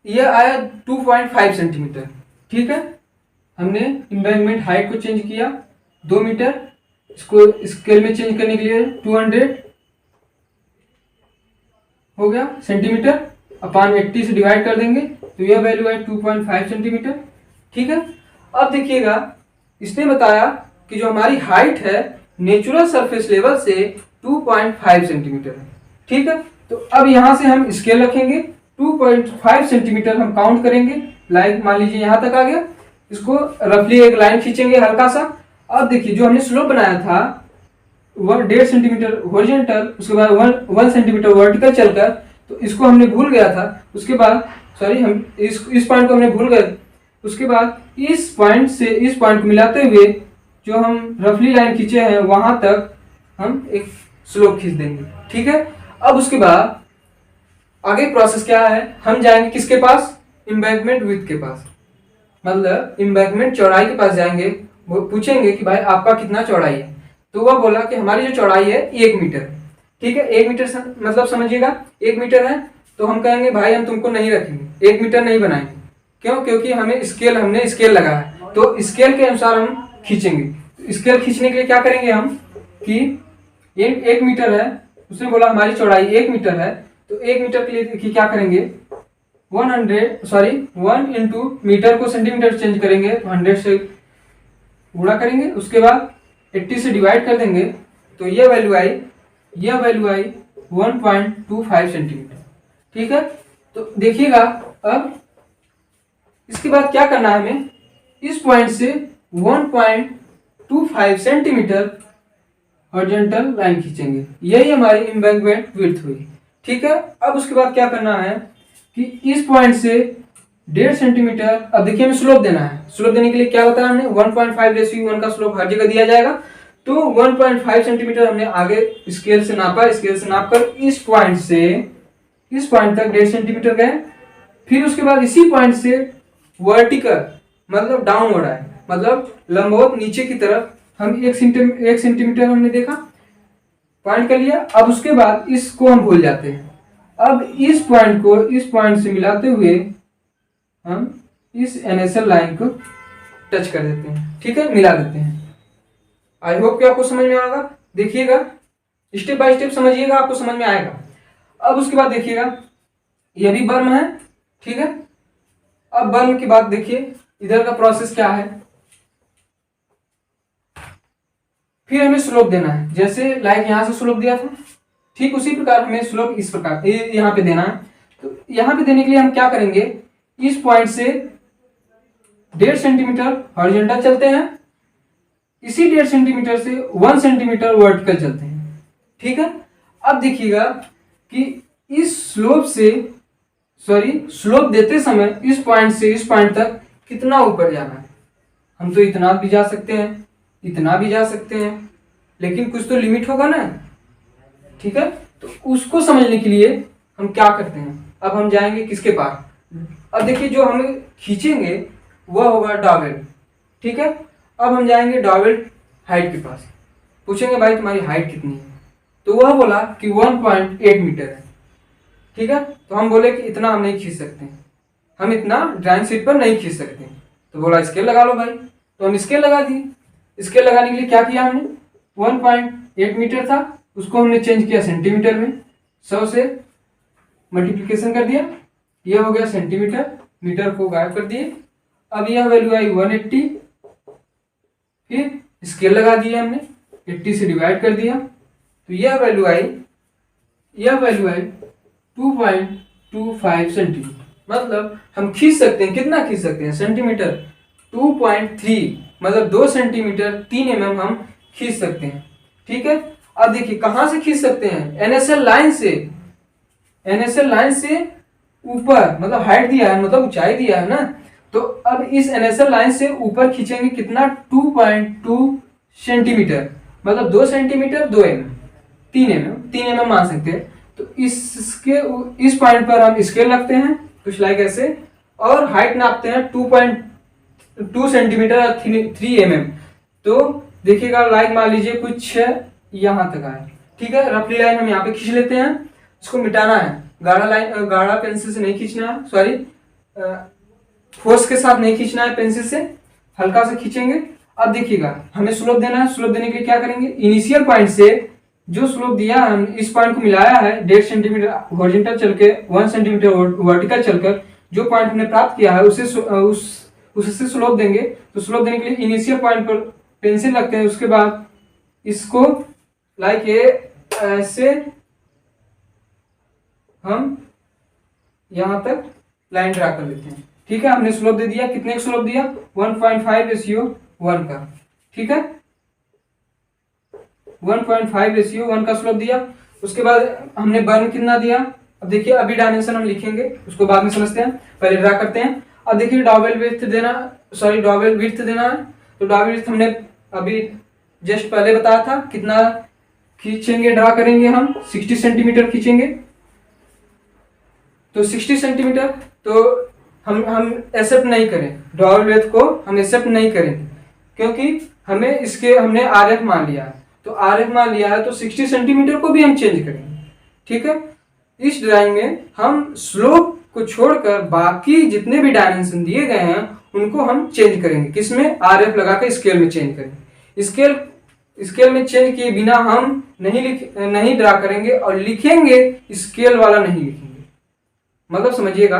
यह आया 2.5 सेंटीमीटर, ठीक है। हमने एम्बैंकमेंट हाइट को चेंज किया 2 मीटर, इसको स्केल में चेंज करने के लिए 200 हो गया सेंटीमीटर, अपान 80 से डिवाइड कर देंगे, तो यह वैल्यू है 2.5 सेंटीमीटर, ठीक है। अब देखिएगा इसने बताया कि जो हमारी हाइट है नेचुरल सरफेस लेवल से 2.5 सेंटीमीटर है, ठीक है। तो अब यहां से हम स्केल रखेंगे, 2.5 सेंटीमीटर हम काउंट करेंगे, लाइक मान लीजिए यहां तक आ गया। इसको रफली एक लाइन खींचेंगे हल्का सा। अब देखिए जो हमने स्लोप बनाया था 1.5 सेंटीमीटर हॉरिजॉन्टल, उसके बाद 1 सेंटीमीटर वर्टिकल चलकर, तो इसको हमने भूल गया था। उसके बाद हम इस पॉइंट को हमने भूल गए। उसके बाद इस पॉइंट से इस पॉइंट को मिलाते हुए जो हम रफली लाइन खींचे हैं वहां तक हम एक स्लोप खींच देंगे, ठीक है। अब उसके बाद आगे प्रोसेस क्या है, हम जाएंगे किसके पास, एम्बैंकमेंट विड्थ के पास, मतलब एम्बैंकमेंट चौड़ाई के पास जाएंगे। वो पूछेंगे कि भाई आपका कितना चौड़ाई है, तो वह बोला कि हमारी जो चौड़ाई है 1 मीटर, ठीक है। 1 मीटर मतलब समझिएगा 1 मीटर है, तो हम कहेंगे भाई हम तुमको नहीं रखेंगे, 1 मीटर नहीं बनाएंगे। क्यों, क्योंकि हमने स्केल लगाया है, तो स्केल के अनुसार हम खींचेंगे। स्केल खींचने के लिए क्या करेंगे हम कि 1 मीटर है, उसने बोला हमारी चौड़ाई 1 मीटर है, तो 1 मीटर के लिए देखिए क्या करेंगे, 1 इंटू मीटर को सेंटीमीटर चेंज करेंगे, तो 100 से गुणा करेंगे, उसके बाद 80 से डिवाइड कर देंगे, तो यह वैल्यू आई 1.25 सेंटीमीटर, ठीक है। तो देखिएगा अब इसके बाद क्या करना है, हमें इस पॉइंट से 1.25 सेंटीमीटर हॉरिजॉन्टल लाइन खींचेंगे, यही हमारी एम्बैंकमेंट विड्थ हुई, ठीक है। अब उसके बाद क्या करना है कि इस पॉइंट से 1.5 सेंटीमीटर, अब देखिए हमें स्लोप देना है। स्लोप देने के लिए क्या बताया हमने, 1.5/1 का स्लोप हर जगह दिया जाएगा, तो 1.5 सेंटीमीटर हमने आगे स्केल से नापा। स्केल से नापकर इस पॉइंट से इस पॉइंट तक 1.5 सेंटीमीटर गए। फिर उसके बाद इसी पॉइंट से वर्टिकल मतलब डाउनवर्ड आए, मतलब लंबवत नीचे की तरफ हम 1 सेंटीमीटर हमने देखा, पॉइंट कर लिया। अब उसके बाद इसको हम भूल जाते हैं। अब इस पॉइंट को इस पॉइंट से मिलाते हुए हम इस NSL लाइन को टच कर देते हैं, ठीक है, मिला देते हैं। आई होप कि आपको समझ में आएगा। देखिएगा स्टेप बाय स्टेप समझिएगा, आपको समझ में आएगा। अब उसके बाद देखिएगा यह भी बर्म है, ठीक है। अब बर्म के बाद देखिए इधर का प्रोसेस क्या है, फिर हमें स्लोप देना है। जैसे लाइक यहां से स्लोप दिया था, ठीक उसी प्रकार हमें स्लोप इस प्रकार यहां पे देना है। तो यहां पे देने के लिए हम क्या करेंगे, इस पॉइंट से 1.5 सेंटीमीटर हॉरिजॉन्टल चलते हैं, इसी 1.5 सेंटीमीटर से 1 सेंटीमीटर वर्टिकल चलते हैं, ठीक है। अब देखिएगा कि इस स्लोप देते समय इस पॉइंट से इस पॉइंट तक कितना ऊपर जाना है। हम तो इतना भी जा सकते हैं, इतना भी जा सकते हैं, लेकिन कुछ तो लिमिट होगा ना, ठीक है। तो उसको समझने के लिए हम क्या करते हैं, अब हम जाएंगे किसके पास। अब देखिए जो हम खींचेंगे वह होगा डॉवेल, ठीक है। अब हम जाएंगे डॉवेल हाइट के पास, पूछेंगे भाई तुम्हारी हाइट कितनी है, तो वह बोला कि 1.8 मीटर है, ठीक है। तो हम बोले कि इतना हम नहीं खींच सकते, हम इतना ड्राइंग शीट पर नहीं खींच सकते। तो बोला स्केल लगा लो भाई, तो हम स्केल लगा दिए। स्केल लगाने के लिए क्या किया हमने, 1.8 मीटर था उसको हमने चेंज किया सेंटीमीटर में, 100 से मल्टीप्लिकेशन कर दिया, यह हो गया सेंटीमीटर, मीटर को गायब कर दिए। अब यह वैल्यू आई 180, फिर स्केल लगा दिया हमने, 80 से डिवाइड कर दिया, तो यह वैल्यू आई 2.25 सेंटीमीटर। मतलब हम खींच सकते हैं, कितना खींच सकते हैं सेंटीमीटर, 2.3 मतलब 2 सेंटीमीटर 3 mm हम खींच सकते हैं, ठीक है। अब देखिए कहाँ से खींच सकते हैं, एनएसएल लाइन से, एनएसएल लाइन से ऊपर, मतलब हाइट दिया है मतलब ऊंचाई दिया है ना, तो अब इस एनएसएल लाइन से ऊपर खींचेंगे कितना, 2.2 सेंटीमीटर, मतलब 2 सेंटीमीटर 2 mm, 3 mm मान सकते हैं। तो इस पॉइंट पर हम स्केल रखते हैं कुछ लाइक ऐसे, और हाइट नापते हैं 2.2 सेंटीमीटर और 3 mm। तो देखिएगा लाइक मान लीजिए कुछ यहाँ तक आए, ठीक है। रफली लाइन हम यहाँ पे खींच लेते हैं, इसको मिटाना है, गाढ़ा लाइन, गाढ़ा पेंसिल से नहीं खींचना है, सॉरी फोर्स के साथ नहीं खींचना है पेंसिल से, हल्का से खींचेंगे। अब देखिएगा हमें स्लोप देना है, स्लोप देने के लिए क्या करेंगे, इनिशियल पॉइंट से जो स्लोप दिया है इस पॉइंट को मिलाया है 1.5 सेंटीमीटर हॉरिजॉन्टल चल के 1 सेंटीमीटर वर्टिकल चलकर, जो पॉइंट हमने प्राप्त किया है उससे स्लोप देंगे। तो स्लोप देने के लिए इनिशियल पॉइंट पर पेंसिल रखते हैं, उसके बाद इसको लाइक ये ऐसे हम यहां तक लाइन ड्रा कर लेते हैं, ठीक है। हमने स्लोप दे दिया, कितने का स्लोप दिया, 1.5:1 का, ठीक है, 1.5:1 का स्लोप दिया। उसके बाद हमने बर्न कितना दिया, अब देखिए अभी डायमेंशन हम लिखेंगे उसको बाद में समझते हैं, पहले ड्रा करते हैं। अब देखिए डॉवेल विड्थ देना, सॉरी डॉवेल विड्थ देना है, तो डॉवेल विड्थ हमने अभी जस्ट पहले बताया था, कितना खींचेंगे ड्रा करेंगे हम, 60 सेंटीमीटर खींचेंगे, तो 60 सेंटीमीटर। तो हम एक्सेप्ट नहीं करें, डॉवेल विड्थ को हम एक्सेप्ट नहीं करेंगे, क्योंकि हमें इसके हमने आरएफ मान लिया है, तो आरएफ मान लिया है तो 60 सेंटीमीटर को भी हम चेंज करेंगे, ठीक है। इस ड्राइंग में हम स्लोप को छोड़कर बाकी जितने भी डायमेंशन दिए गए हैं उनको हम चेंज करेंगे, किसमें, आरएफ लगाकर स्केल में चेंज करेंगे। स्केल में चेंज किए बिना हम नहीं ड्रा करेंगे, और लिखेंगे स्केल वाला नहीं लिखेंगे। मतलब समझिएगा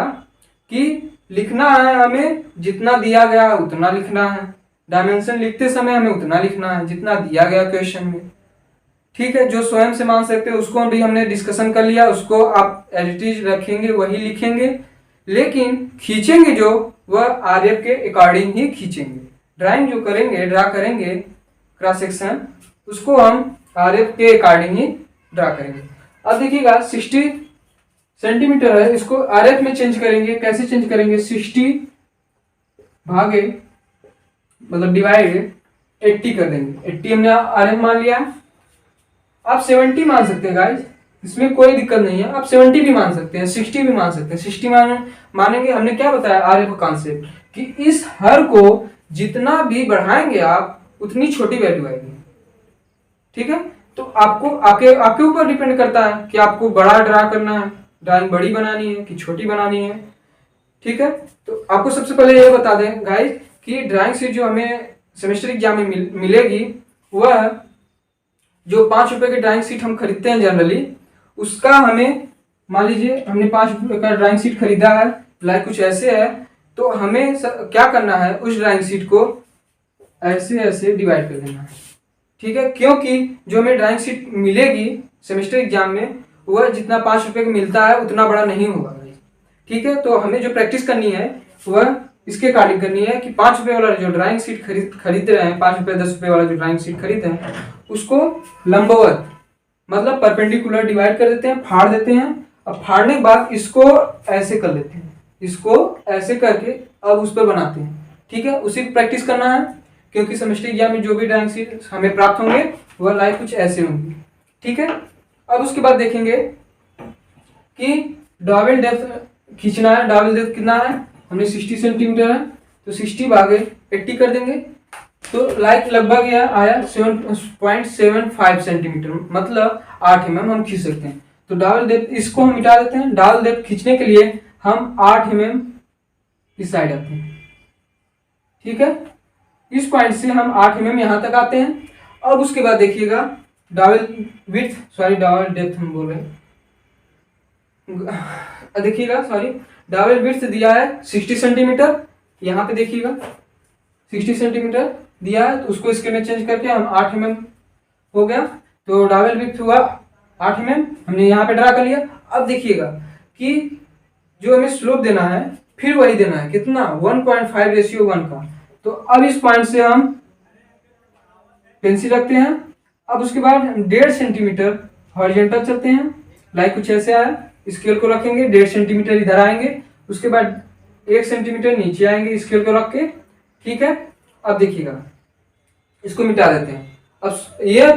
कि लिखना है हमें जितना दिया गया है उतना लिखना है, डायमेंशन लिखते समय हमें उतना लिखना है जितना दिया गया क्वेश्चन में, ठीक है। जो स्वयं से मान सकते हैं उसको भी हमने डिस्कशन कर लिया, उसको आप एडिटिव रखेंगे वही लिखेंगे, लेकिन खींचेंगे जो वह आरएफ के अकॉर्डिंग ही खींचेंगे। ड्राइंग जो करेंगे, ड्रा करेंगे क्रॉस सेक्शन, उसको हम आरएफ के अकॉर्डिंग ही ड्रा करेंगे। अब देखिएगा 60 सेंटीमीटर है, इसको आरएफ में चेंज करेंगे, कैसे चेंज करेंगे, 60 भागे मतलब डिवाइड 80 कर देंगे, 80 हमने आरएफ मान लिया। आप 70 मान सकते हैं गाइस, इसमें कोई दिक्कत नहीं है, आप 70 भी मान सकते हैं, 60 भी मान सकते हैं। 60 मानेंगे, हमने क्या बताया आरएफ का कॉन्सेप्ट, कि इस हर को जितना भी बढ़ाएंगे आप उतनी छोटी वैल्यू आएगी, ठीक है। तो आपको आपके ऊपर डिपेंड करता है कि आपको बड़ा ड्रा करना है, ड्राइंग बड़ी बनानी है कि छोटी बनानी है, ठीक है। तो आपको सबसे पहले ये बता दें गाइस कि ड्राइंग शीट जो हमें सेमेस्टर एग्जाम में मिलेगी, वह जो 5 रुपए की ड्राइंग शीट हम खरीदते हैं जनरली, उसका हमें मान लीजिए हमने 5 रुपए का ड्राइंग शीट खरीदा है, लाइक कुछ ऐसे है, तो हमें क्या करना है, उस ड्राइंग शीट को ऐसे ऐसे डिवाइड कर देना है, ठीक है। क्योंकि जो हमें ड्राइंग शीट मिलेगी सेमेस्टर एग्जाम में, वह जितना 5 रुपए का मिलता है उतना बड़ा नहीं होगा, ठीक है। तो हमें जो प्रैक्टिस करनी है वह इसके अकॉर्डिंग करनी है कि 5 रुपए वाला जो ड्राइंग शीट खरीद रहे हैं, 5 रुपए 10 रुपए वाला जो ड्राइंग शीट खरीद रहे हैं, उसको लंबवत मतलब परपेंडिकुलर डिवाइड कर देते हैं, फाड़ देते हैं। अब फाड़ने के बाद इसको ऐसे कर लेते हैं, इसको ऐसे करके अब उस पर बनाते हैं, ठीक है। उसी को प्रैक्टिस करना है, क्योंकि सेमेस्टर एग्जाम में जो भी ड्राइंग शीट हमें प्राप्त होंगे वह लाइक कुछ ऐसे होंगे, ठीक है। अब उसके बाद देखेंगे कि डॉवेल डेप्थ खींचना है। डॉवेल डेप्थ कितना है, हमने 60 सेंटीमीटर है तो 60 भागे 80 कर देंगे, तो लगभग यह आया 7.75 सेंटीमीटर, मतलब 8 mm हम खींच सकते हैं। तो डॉवेल डेप्थ इसको हम मिटा देते हैं। डॉवेल डेप्थ खींचने के लिए हम 8 mm इस साइड आते हैं, ठीक है। इस पॉइंट से हम 8 mm यहाँ तक आते हैं। अब उसके बाद देखिएगा डॉवेल डेप्थ हम बोल रहे हैं, देखिएगा डॉवेल विड्थ दिया है 60 सेंटीमीटर, यहाँ पे देखिएगा 60 सेंटीमीटर दिया है, तो उसको इसके में चेंज करके हम 8 mm हो गया। तो डॉवेल विड्थ हुआ 8 mm, हमने यहाँ पे ड्रा कर लिया। अब देखिएगा कि जो हमें स्लोप देना है फिर वही देना है, कितना 1.5:1 का। तो अब इस पॉइंट से हम पेंसिल रखते हैं। अब उसके बाद 1.5 सेंटीमीटर हॉरिजॉन्टल चलते हैं, कुछ ऐसे आया, स्केल को रखेंगे 1.5 सेंटीमीटर इधर आएंगे, उसके बाद 1 सेंटीमीटर नीचे आएंगे स्केल को रख के, ठीक है। अब देखिएगा इसको मिटा देते हैं। अब यह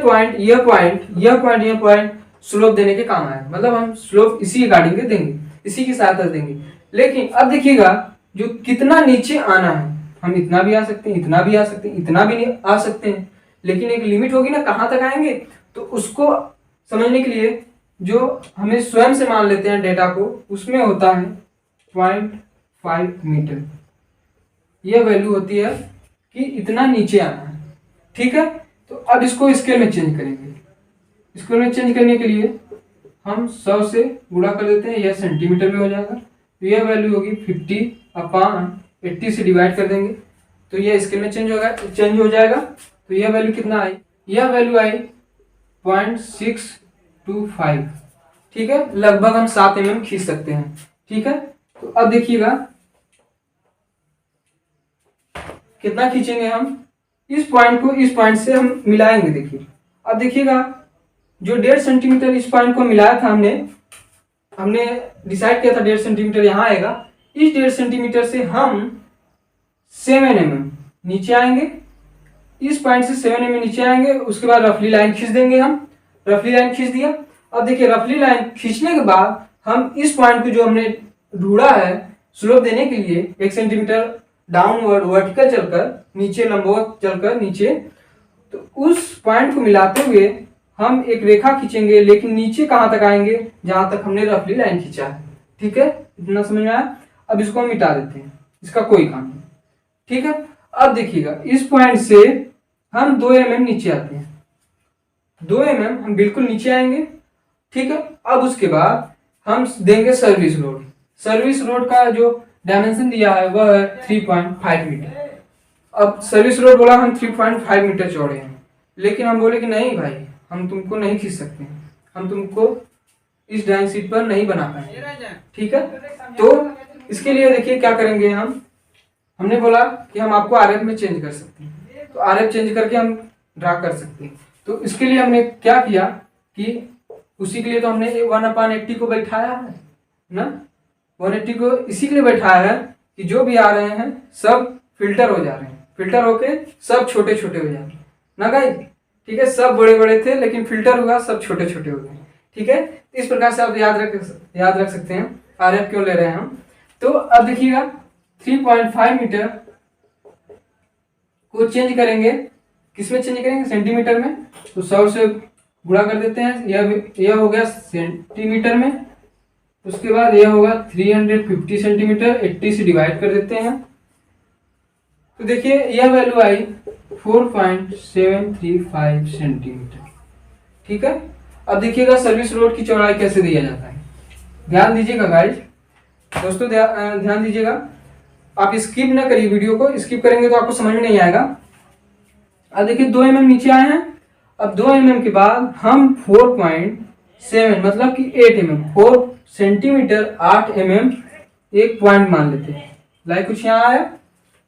पॉइंट स्लोप देने के काम आए, मतलब हम स्लोप इसी गार्डिंग के देंगे, इसी की सहायता देंगे। लेकिन अब देखिएगा जो कितना नीचे आना है, हम इतना भी आ सकते हैं, इतना भी आ सकते हैं, इतना भी नहीं आ सकते हैं, लेकिन एक लिमिट होगी ना कहाँ तक आएंगे। तो उसको समझने के लिए जो हमें स्वयं से मान लेते हैं डेटा को, उसमें होता है 0.5 मीटर। यह वैल्यू होती है कि इतना नीचे आना है, ठीक है। तो अब इसको स्केल में चेंज करेंगे। स्केल में चेंज करने के लिए हम 100 से गुणा कर देते हैं, यह सेंटीमीटर में हो जाएगा। तो यह वैल्यू होगी 50/80 से डिवाइड कर देंगे, तो यह स्केल में चेंज हो जाएगा। तो यह वैल्यू कितना आई, यह वैल्यू आई 0.625, ठीक है। लगभग हम 7 mm खींच सकते हैं, ठीक है। तो अब देखिएगा कितना खींचेंगे हम, इस पॉइंट को इस पॉइंट से हम मिलाएंगे। देखिए अब देखिएगा जो 1.5 सेंटीमीटर इस पॉइंट को मिलाया था, हमने डिसाइड किया था 1.5 सेंटीमीटर यहाँ आएगा। इस 1.5 सेंटीमीटर से हम 7 mm नीचे आएंगे, इस पॉइंट से 7 mm नीचे आएंगे, उसके बाद रफली लाइन खींच देंगे। हम रफली लाइन खींच दिया। अब देखिए रफली लाइन खींचने के बाद हम इस पॉइंट को जो हमने ढूंढा है स्लोप देने के लिए 1 सेंटीमीटर डाउनवर्ड वर्टिकल चलकर नीचे, लंबवत चलकर नीचे, तो उस पॉइंट को मिलाते हुए हम एक रेखा खींचेंगे, लेकिन नीचे कहाँ तक आएंगे, जहां तक हमने रफली लाइन खींचा है, ठीक है। इतना समझ में आया। अब इसको हम मिटा देते हैं, इसका कोई काम नहीं, ठीक है। अब देखिएगा इस पॉइंट से हम 2 mm नीचे आते हैं, 2 mm हम बिल्कुल नीचे आएंगे, ठीक है। अब उसके बाद हम देंगे सर्विस रोड। सर्विस रोड का जो डायमेंशन दिया है वह है 3.5 मीटर। अब सर्विस रोड बोला हम 3.5 मीटर चौड़े हैं, लेकिन हम बोले कि नहीं भाई, हम तुमको नहीं खींच सकते, हम तुमको इस ड्राइंग शीट पर नहीं बना पाएंगे, ठीक है। तो इसके लिए देखिए क्या करेंगे हमने बोला कि हम आपको आरएफ में चेंज कर सकते हैं, तो आरएफ चेंज करके हम ड्रा कर सकते हैं। तो इसके लिए हमने क्या किया कि उसी के लिए तो हमने 1/80 को बैठाया है ना, 180 को इसी के लिए बैठाया है कि जो भी आ रहे हैं सब फिल्टर हो जा रहे हैं, फिल्टर होके सब छोटे छोटे हो जा रहे हैं ना गाइस, ठीक है। सब बड़े बड़े थे लेकिन फिल्टर हुआ, सब छोटे छोटे हो गए, ठीक है। इस प्रकार से आप याद रख सकते हैं आरएफ क्यों ले रहे हैं हम। तो अब देखिएगा 3.5 मीटर को चेंज करेंगे, किसमें चेंज करेंगे, सेंटीमीटर में। तो 100 से गुणा कर देते हैं, यह हो गया सेंटीमीटर में। उसके बाद यह होगा 350 सेंटीमीटर, 80 से डिवाइड कर देते हैं। तो देखिए यह वैल्यू आई 4.735 सेंटीमीटर, ठीक है। अब देखिएगा सर्विस रोड की चौड़ाई कैसे दिया जाता है, ध्यान दीजिएगा गाइस, दोस्तों ध्यान दीजिएगा। आप स्किप ना करिए वीडियो को, स्किप करेंगे तो आपको समझ में नहीं आएगा। अब देखिए 2 mm नीचे आए हैं। अब 2 mm के बाद हम 4.7 मतलब कि 8 mm, 4 सेंटीमीटर 8 mm एक पॉइंट मान लेते हैं, कुछ यहाँ आया,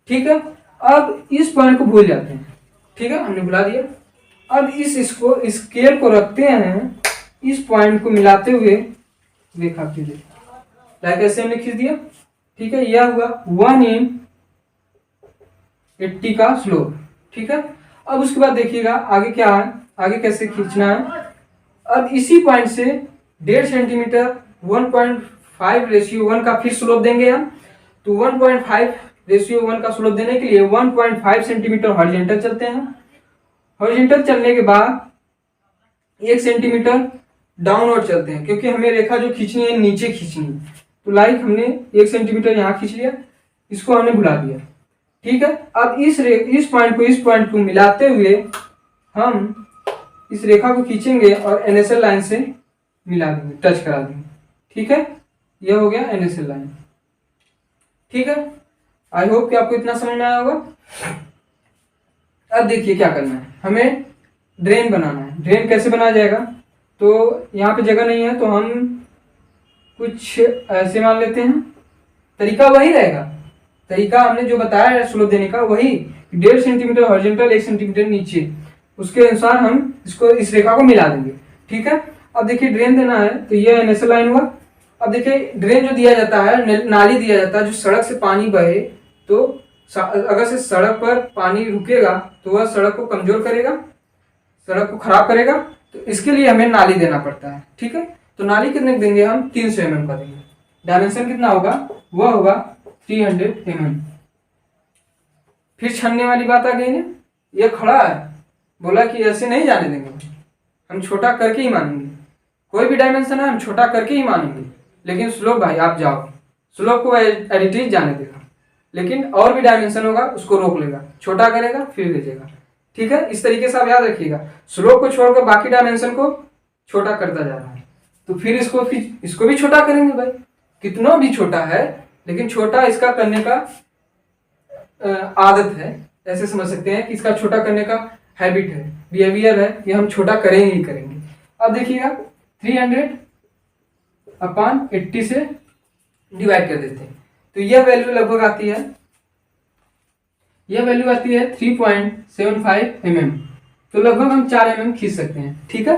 ठीक है। अब इस पॉइंट को भूल जाते हैं, ठीक है, हमने भुला दिया। अब इसको स्केल को रखते हैं, इस पॉइंट को मिलाते हुए रेखा खींचे, ऐसे हमने खींच दिया, ठीक है। यह हुआ 1/80 का स्लोप, ठीक है। अब उसके बाद देखिएगा आगे क्या है, आगे कैसे खींचना है। अब इसी पॉइंट से 1.5 सेंटीमीटर 1.5:1 का फिर स्लोप देंगे हम। तो 1.5:1 का स्लोप देने के लिए 1.5 सेंटीमीटर हॉरिजॉन्टल चलते हैं। हॉरिजॉन्टल चलने के बाद 1 सेंटीमीटर डाउनवर्ड चलते हैं, क्योंकि हमें रेखा जो खींचनी है नीचे खींचनी है। तो लाइक हमने 1 सेंटीमीटर यहाँ खींच लिया, इसको हमने भुला दिया। ठीक है, अब इस पॉइंट को मिलाते हुए हम इस रेखा को खींचेंगे और NSL लाइन से मिला देंगे, टच करा देंगे। ठीक है, यह हो गया NSL लाइन। ठीक है, आई होप कि आपको इतना समझ में आया होगा। अब देखिए क्या करना है, हमें ड्रेन बनाना है। ड्रेन कैसे बनाया जाएगा, तो यहाँ पे जगह नहीं है तो हम कुछ ऐसे मान लेते हैं। तरीका वही रहेगा, तरीका हमने जो बताया है स्लोप देने का वही, 1.5 सेंटीमीटर हॉरिजॉन्टल 1 सेंटीमीटर नीचे, उसके अनुसार हम इसको इस रेखा को मिला देंगे। ठीक है, अब देखिए ड्रेन देना है तो ये NSL लाइन हुआ। अब देखिए ड्रेन जो दिया जाता है, नाली दिया जाता है जो सड़क से पानी बहे, तो अगर से सड़क पर पानी रुकेगा तो वह सड़क को कमजोर करेगा, सड़क को खराब करेगा। तो इसके लिए हमें नाली देना पड़ता है। ठीक है, तो नाली कितने देंगे हम, 300 mm का देंगे। डायमेंशन कितना होगा, वह होगा 300 mm। फिर छानने वाली बात आ गई ना, ये खड़ा है, बोला कि ऐसे नहीं जाने देंगे, हम छोटा करके ही मानेंगे। कोई भी डायमेंशन है हम छोटा करके ही मानेंगे, लेकिन स्लोप भाई आप जाओ, स्लोप को एडिटिव जाने देगा, लेकिन और भी डायमेंशन होगा उसको रोक लेगा, छोटा करेगा फिर भेजेगा। ठीक है, इस तरीके से आप याद रखिएगा, स्लोप को छोड़कर बाकी डायमेंशन को छोटा करता जा रहा है। तो फिर इसको भी छोटा करेंगे भाई, कितना भी छोटा है, लेकिन छोटा इसका करने का आदत है, ऐसे समझ सकते हैं कि इसका छोटा करने का हैबिट है, बिहेवियर है, ये हम छोटा करेंगे ही करेंगे। अब देखिएगा 300/80 से डिवाइड कर देते हैं, तो यह वैल्यू लगभग आती है, यह वैल्यू आती है 3.75 mm। तो लगभग हम 4 mm खींच सकते हैं। ठीक है,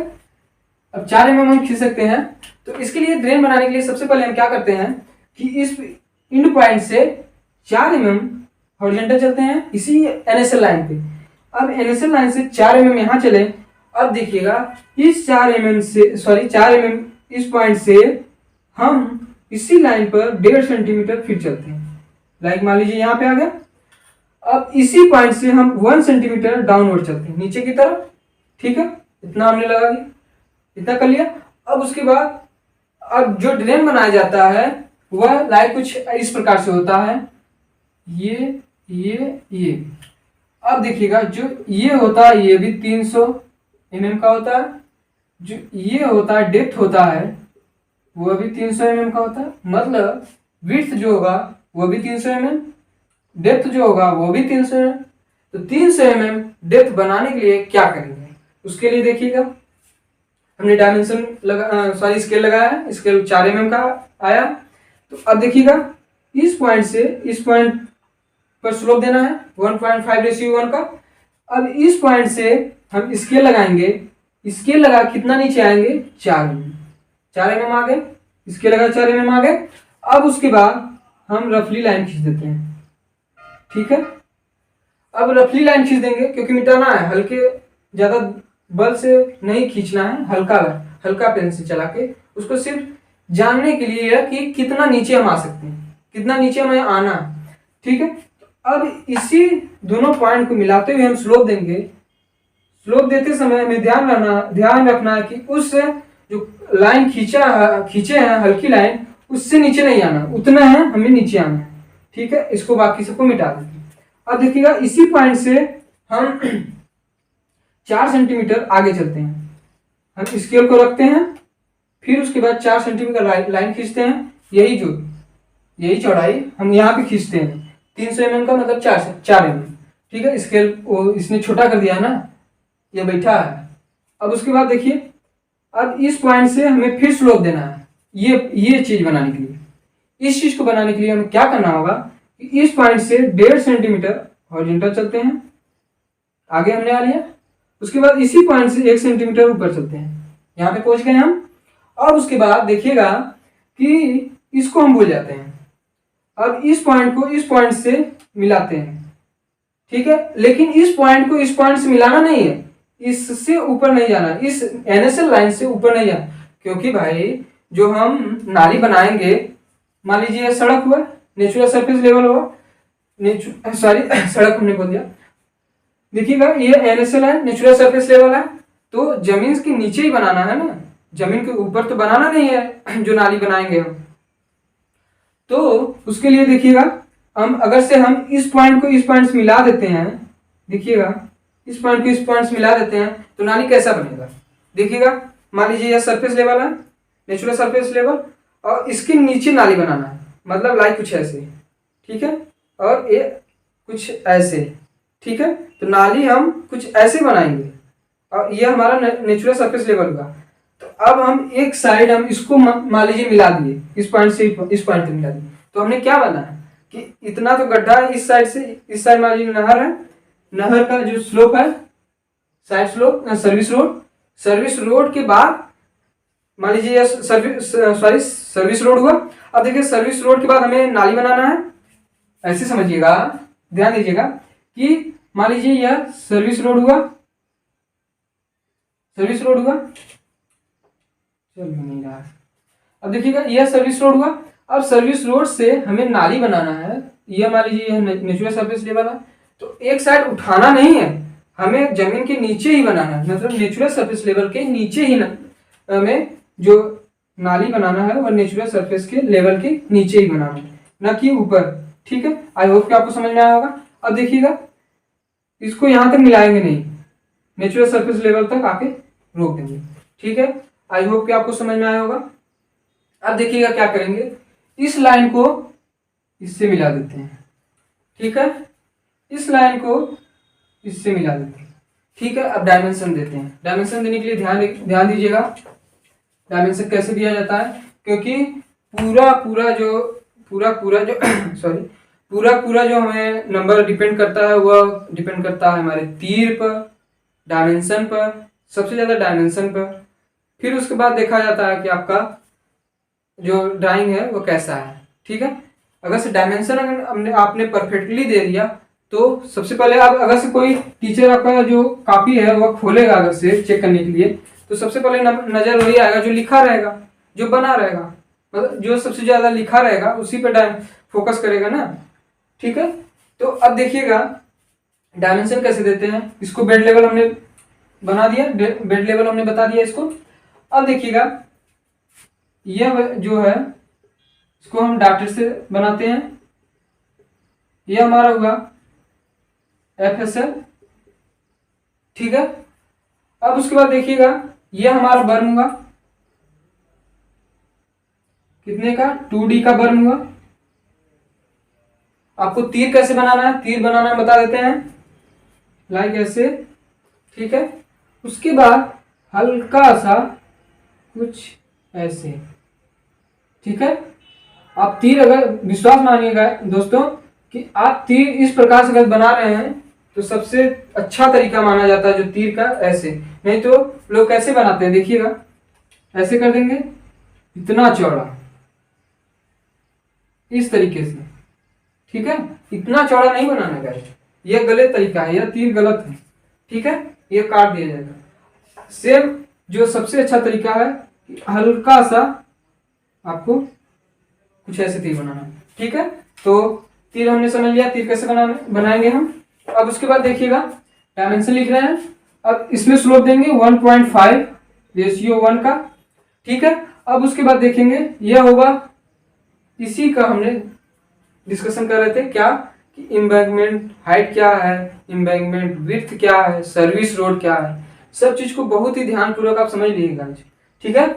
अब 4 mm हम खींच सकते हैं। तो इसके लिए ड्रेन बनाने के लिए सबसे पहले हम क्या करते हैं कि इस इंड पॉइंट से 4 mm हॉरिजॉन्टल चलते हैं इसी NSL लाइन पे। अब NSL लाइन से 4 mm यहाँ चले। अब देखिएगा इस 4 mm इस पॉइंट से हम इसी लाइन पर 1.5 सेंटीमीटर फिर चलते हैं। लाइक मान लीजिए यहाँ पे आ गया। अब इसी पॉइंट से हम 1 सेंटीमीटर डाउनवर्ड चलते हैं नीचे की तरफ। ठीक है, इतना हमने लगा दिया, इतना कर लिया। अब उसके बाद अब जो ड्रेन बनाया जाता है वह लाइक कुछ इस प्रकार से होता है, ये। अब देखिएगा जो ये होता है ये भी 300 mm का होता है, जो ये होता है डेप्थ होता है वह भी 300 mm का होता है, मतलब विड्थ जो होगा वह भी 300 mm, डेप्थ जो होगा वो भी 300 mm। तो 300 mm डेप्थ बनाने के लिए क्या करेंगे, उसके लिए देखिएगा हमने डायमेंशन स्केल लगाया है, स्केल 4 mm का आया। तो अब देखिएगा इस पॉइंट से इस पॉइंट पर स्लोप देना है 1.5:1 का। अब इस पॉइंट से हम स्केल लगाएंगे, स्केल लगा कितना नीचे आएंगे 4 mm आ गए, स्केल लगा 4 mm आ गए। अब उसके बाद हम रफली लाइन खींच देते हैं। ठीक है, अब रफली लाइन खींच देंगे क्योंकि मिटाना है, हल्के ज्यादा बल से नहीं खींचना है, हल्का पेन से चला के उसको सिर्फ जानने के लिए है कि कितना नीचे हम आ सकते हैं, कितना नीचे हमें आना है। ठीक है, अब इसी दोनों पॉइंट को मिलाते हुए हम स्लोप देंगे। स्लोप देते समय हमें ध्यान रखना है कि उस जो लाइन खींचे हैं हल्की लाइन, उससे नीचे नहीं आना, उतना है हमें नीचे आना है। ठीक है, इसको बाकी सबको मिटा देंगे। अब देखिएगा इसी पॉइंट से हम 4 सेंटीमीटर आगे चलते हैं, हम स्केल को रखते हैं, फिर उसके बाद 4 सेंटीमीटर लाइन खींचते हैं। यही चौड़ाई हम यहाँ पे खींचते हैं, 300 mm का मतलब 4 mm। ठीक है, स्केल इसने छोटा कर दिया ना, ये बैठा है। अब उसके बाद देखिए अब इस पॉइंट से हमें फिर स्लोप देना है, ये चीज बनाने के लिए। इस चीज को बनाने के लिए हमें क्या करना होगा कि इस पॉइंट से 1.5 सेंटीमीटर हॉरिजॉन्टल चलते हैं, आगे हमने आ लिया। उसके बाद इसी पॉइंट से 1 सेंटीमीटर ऊपर चलते हैं, यहाँ पे पहुंच गए हम। अब उसके बाद देखिएगा कि इसको हम भूल जाते हैं। अब इस पॉइंट को इस पॉइंट से मिलाते हैं। ठीक है, लेकिन इस पॉइंट को इस पॉइंट से मिलाना नहीं है, इससे ऊपर नहीं जाना, इस NSL लाइन से ऊपर नहीं जाना, क्योंकि भाई जो हम नाली बनाएंगे, मान लीजिए ये सड़क हुआ, नेचुरल सरफेस लेवल हुआ, सॉरी सड़क हमने बोल दिया। देखिएगा ये NSL है, नेचुरल सरफेस लेवल है, तो जमीन के नीचे ही बनाना है ना, जमीन के ऊपर तो बनाना नहीं है जो नाली बनाएंगे हम। तो उसके लिए देखिएगा हम अगर से हम इस पॉइंट को इस पॉइंट से मिला देते हैं, देखिएगा इस पॉइंट को इस पॉइंट से मिला देते हैं तो नाली कैसा बनेगा। देखिएगा मान लीजिए यह सरफेस लेवल है, नेचुरल सरफेस लेवल, और इसके नीचे नाली बनाना है, मतलब लाइक कुछ ऐसे, ठीक है, और ये कुछ ऐसे, ठीक है। तो नाली हम कुछ ऐसे बनाएंगे और ये हमारा नेचुरल सरफेस लेवल होगा। तो अब हम एक साइड हम इसको मान लीजिए मिला दिए, इस पॉइंट से इस पॉइंट तक मिला दिए, तो हमने क्या बना है कि इतना तो गड्ढा है इस साइड से इस साइड, मान लीजिए नहर है, नहर का जो स्लोप है साइड स्लोप, सर्विस रोड के बाद मान लीजिए सर्विस रोड हुआ। अब देखिए सर्विस रोड के बाद हमें नाली बनाना है, ऐसे समझिएगा, ध्यान दीजिएगा कि मान लीजिए यह सर्विस रोड हुआ, चल नहीं रहा। अब देखिएगा यह सर्विस रोड हुआ, अब सर्विस रोड से हमें नाली बनाना है, यह मान लीजिए यह नेचुरल सरफेस लेवल है, तो एक साइड उठाना नहीं है, हमें जमीन के नीचे ही बनाना है, मतलब नेचुरल सरफेस लेवल के नीचे ही हमें जो नाली बनाना है वह नेचुरल सरफेस के लेवल के नीचे ही बनाना है, ना कि ऊपर, ठीक है। आई होप कि आपको समझ में आया होगा। अब देखिएगा इसको यहां तक मिलाएंगे नहीं, नेचुरल सरफेस लेवल तक आके रोक देंगे, ठीक है। आई होप कि आपको समझ में आया होगा। अब देखिएगा क्या करेंगे, इस लाइन को इससे मिला देते हैं, ठीक है, इस लाइन को इससे मिला देते हैं, ठीक है। अब डायमेंशन देते हैं, डायमेंशन देने के लिए ध्यान दीजिएगा डायमेंशन कैसे दिया जाता है, क्योंकि पूरा जो हमें नंबर डिपेंड करता है वह डिपेंड करता है हमारे तीर पर, डायमेंशन पर, सबसे ज़्यादा डायमेंशन पर। फिर उसके बाद देखा जाता है कि आपका जो ड्राइंग है वो कैसा है, ठीक है। अगर से डायमेंशन अगर आपने परफेक्टली दे दिया तो सबसे पहले आप अगर से कोई टीचर आपका जो कॉपी है वह खोलेगा अगर से चेक करने के लिए, तो सबसे पहले नज़र वही आएगा जो लिखा रहेगा, जो बना रहेगा, मतलब जो सबसे ज़्यादा लिखा रहेगा उसी पे फोकस करेगा ना, ठीक है। तो अब देखिएगा डायमेंशन कैसे देते हैं, इसको बेड लेवल हमने बना दिया, बेड लेवल हमने बता दिया इसको। अब देखिएगा यह जो है इसको हम डाटर से बनाते हैं, यह हमारा हुआ FSL, ठीक है। अब उसके बाद देखिएगा यह हमारा बर्न हुआ, कितने का 2D का बर्न हुआ। आपको तीर कैसे बनाना है, तीर बनाना बता देते हैं, लाइक ऐसे, ठीक है। उसके बाद हल्का सा कुछ ऐसे, ठीक है। आप तीर अगर विश्वास मानिएगा दोस्तों कि आप तीर इस प्रकार से अगर बना रहे हैं तो सबसे अच्छा तरीका माना जाता है जो तीर का ऐसे, नहीं तो लोग कैसे बनाते हैं, देखिएगा ऐसे कर देंगे इतना चौड़ा, इस तरीके से, ठीक है। इतना चौड़ा नहीं बनाना गाइस, यह गलत तरीका है, यह तीर गलत है, ठीक है, यह काट दिया जाएगा। सेम जो सबसे अच्छा तरीका है हल्का सा आपको कुछ ऐसे तीर बनाना, ठीक है। तो तीर हमने समझ लिया, तीर कैसे बनाएंगे हम। अब उसके बाद देखिएगा डायमेंशन लिख रहे हैं, अब इसमें स्लोप देंगे 1.5 रेशियो 1 का, ठीक है। अब उसके बाद देखेंगे यह होगा, इसी का हमने डिस्कशन कर रहे थे क्या कि एम्बैंकमेंट हाइट क्या है, एम्बैंकमेंट विड्थ क्या है, सर्विस रोड क्या है, सब चीज को बहुत ही ध्यानपूर्वक आप समझ लीजिएगा, ठीक है।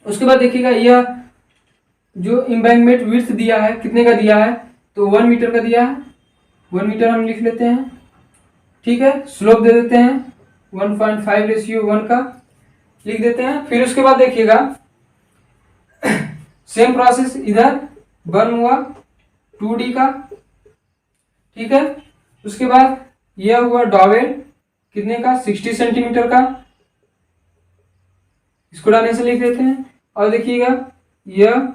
उसके बाद देखिएगा यह जो एम्बैंकमेंट विड्थ दिया है कितने का दिया है, तो 1 मीटर का दिया है, 1 मीटर हम लिख लेते हैं, ठीक है। स्लोप दे देते हैं 1.5 रेशियो 1 का लिख देते हैं। फिर उसके बाद देखिएगा सेम प्रोसेस, इधर बर्न हुआ 2D का, ठीक है। उसके बाद यह हुआ डॉवेल कितने का 60 सेंटीमीटर का, इसको डायमेंशन लिख देते हैं। और देखिएगा यह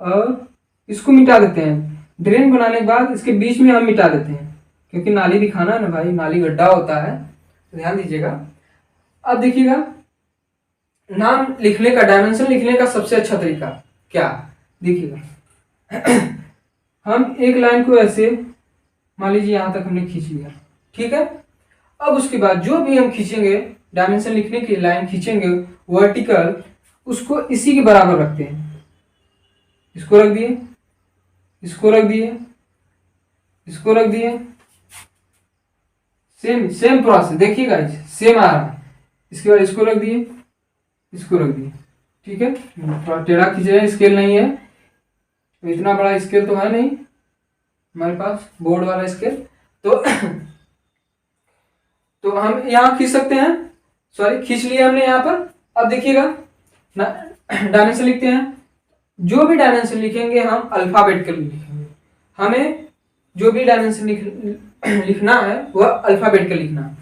और इसको मिटा देते हैं, ड्रेन बनाने के बाद इसके बीच में हम मिटा देते हैं क्योंकि नाली दिखाना है ना भाई, नाली गड्ढा होता है, तो ध्यान दीजिएगा। अब देखिएगा नाम लिखने का, डायमेंशन लिखने का सबसे अच्छा तरीका क्या, देखिएगा। हम एक लाइन को ऐसे मान लीजिए यहां तक हमने खींच लिया, ठीक है। अब उसके बाद जो भी हम खींचेंगे, डायमेंशन लिखने की लाइन खींचेंगे वर्टिकल, उसको इसी के बराबर रखते हैं। इसको रख दिए, इसको रख दिए, इसको रख दिए, सेम सेम प्रोसेस देखिएगा, सेम आ रहा है। इसके बाद इसको रख दिए, इसको रख दिए, ठीक है। थोड़ा टेढ़ा खींच रहे हैं, स्केल नहीं है तो, इतना बड़ा स्केल तो है नहीं हमारे पास, बोर्ड वाला स्केल। तो तो हम यहाँ खींच सकते हैं, सॉरी खींच लिया हमने यहाँ पर। अब देखिएगा डायमेंशन लिखते हैं, जो भी डायमेंशन लिखेंगे हम अल्फाबेटिकली लिखेंगे। हमें जो भी डायमेंशन लिखना है वह अल्फाबेटिकल लिखना है।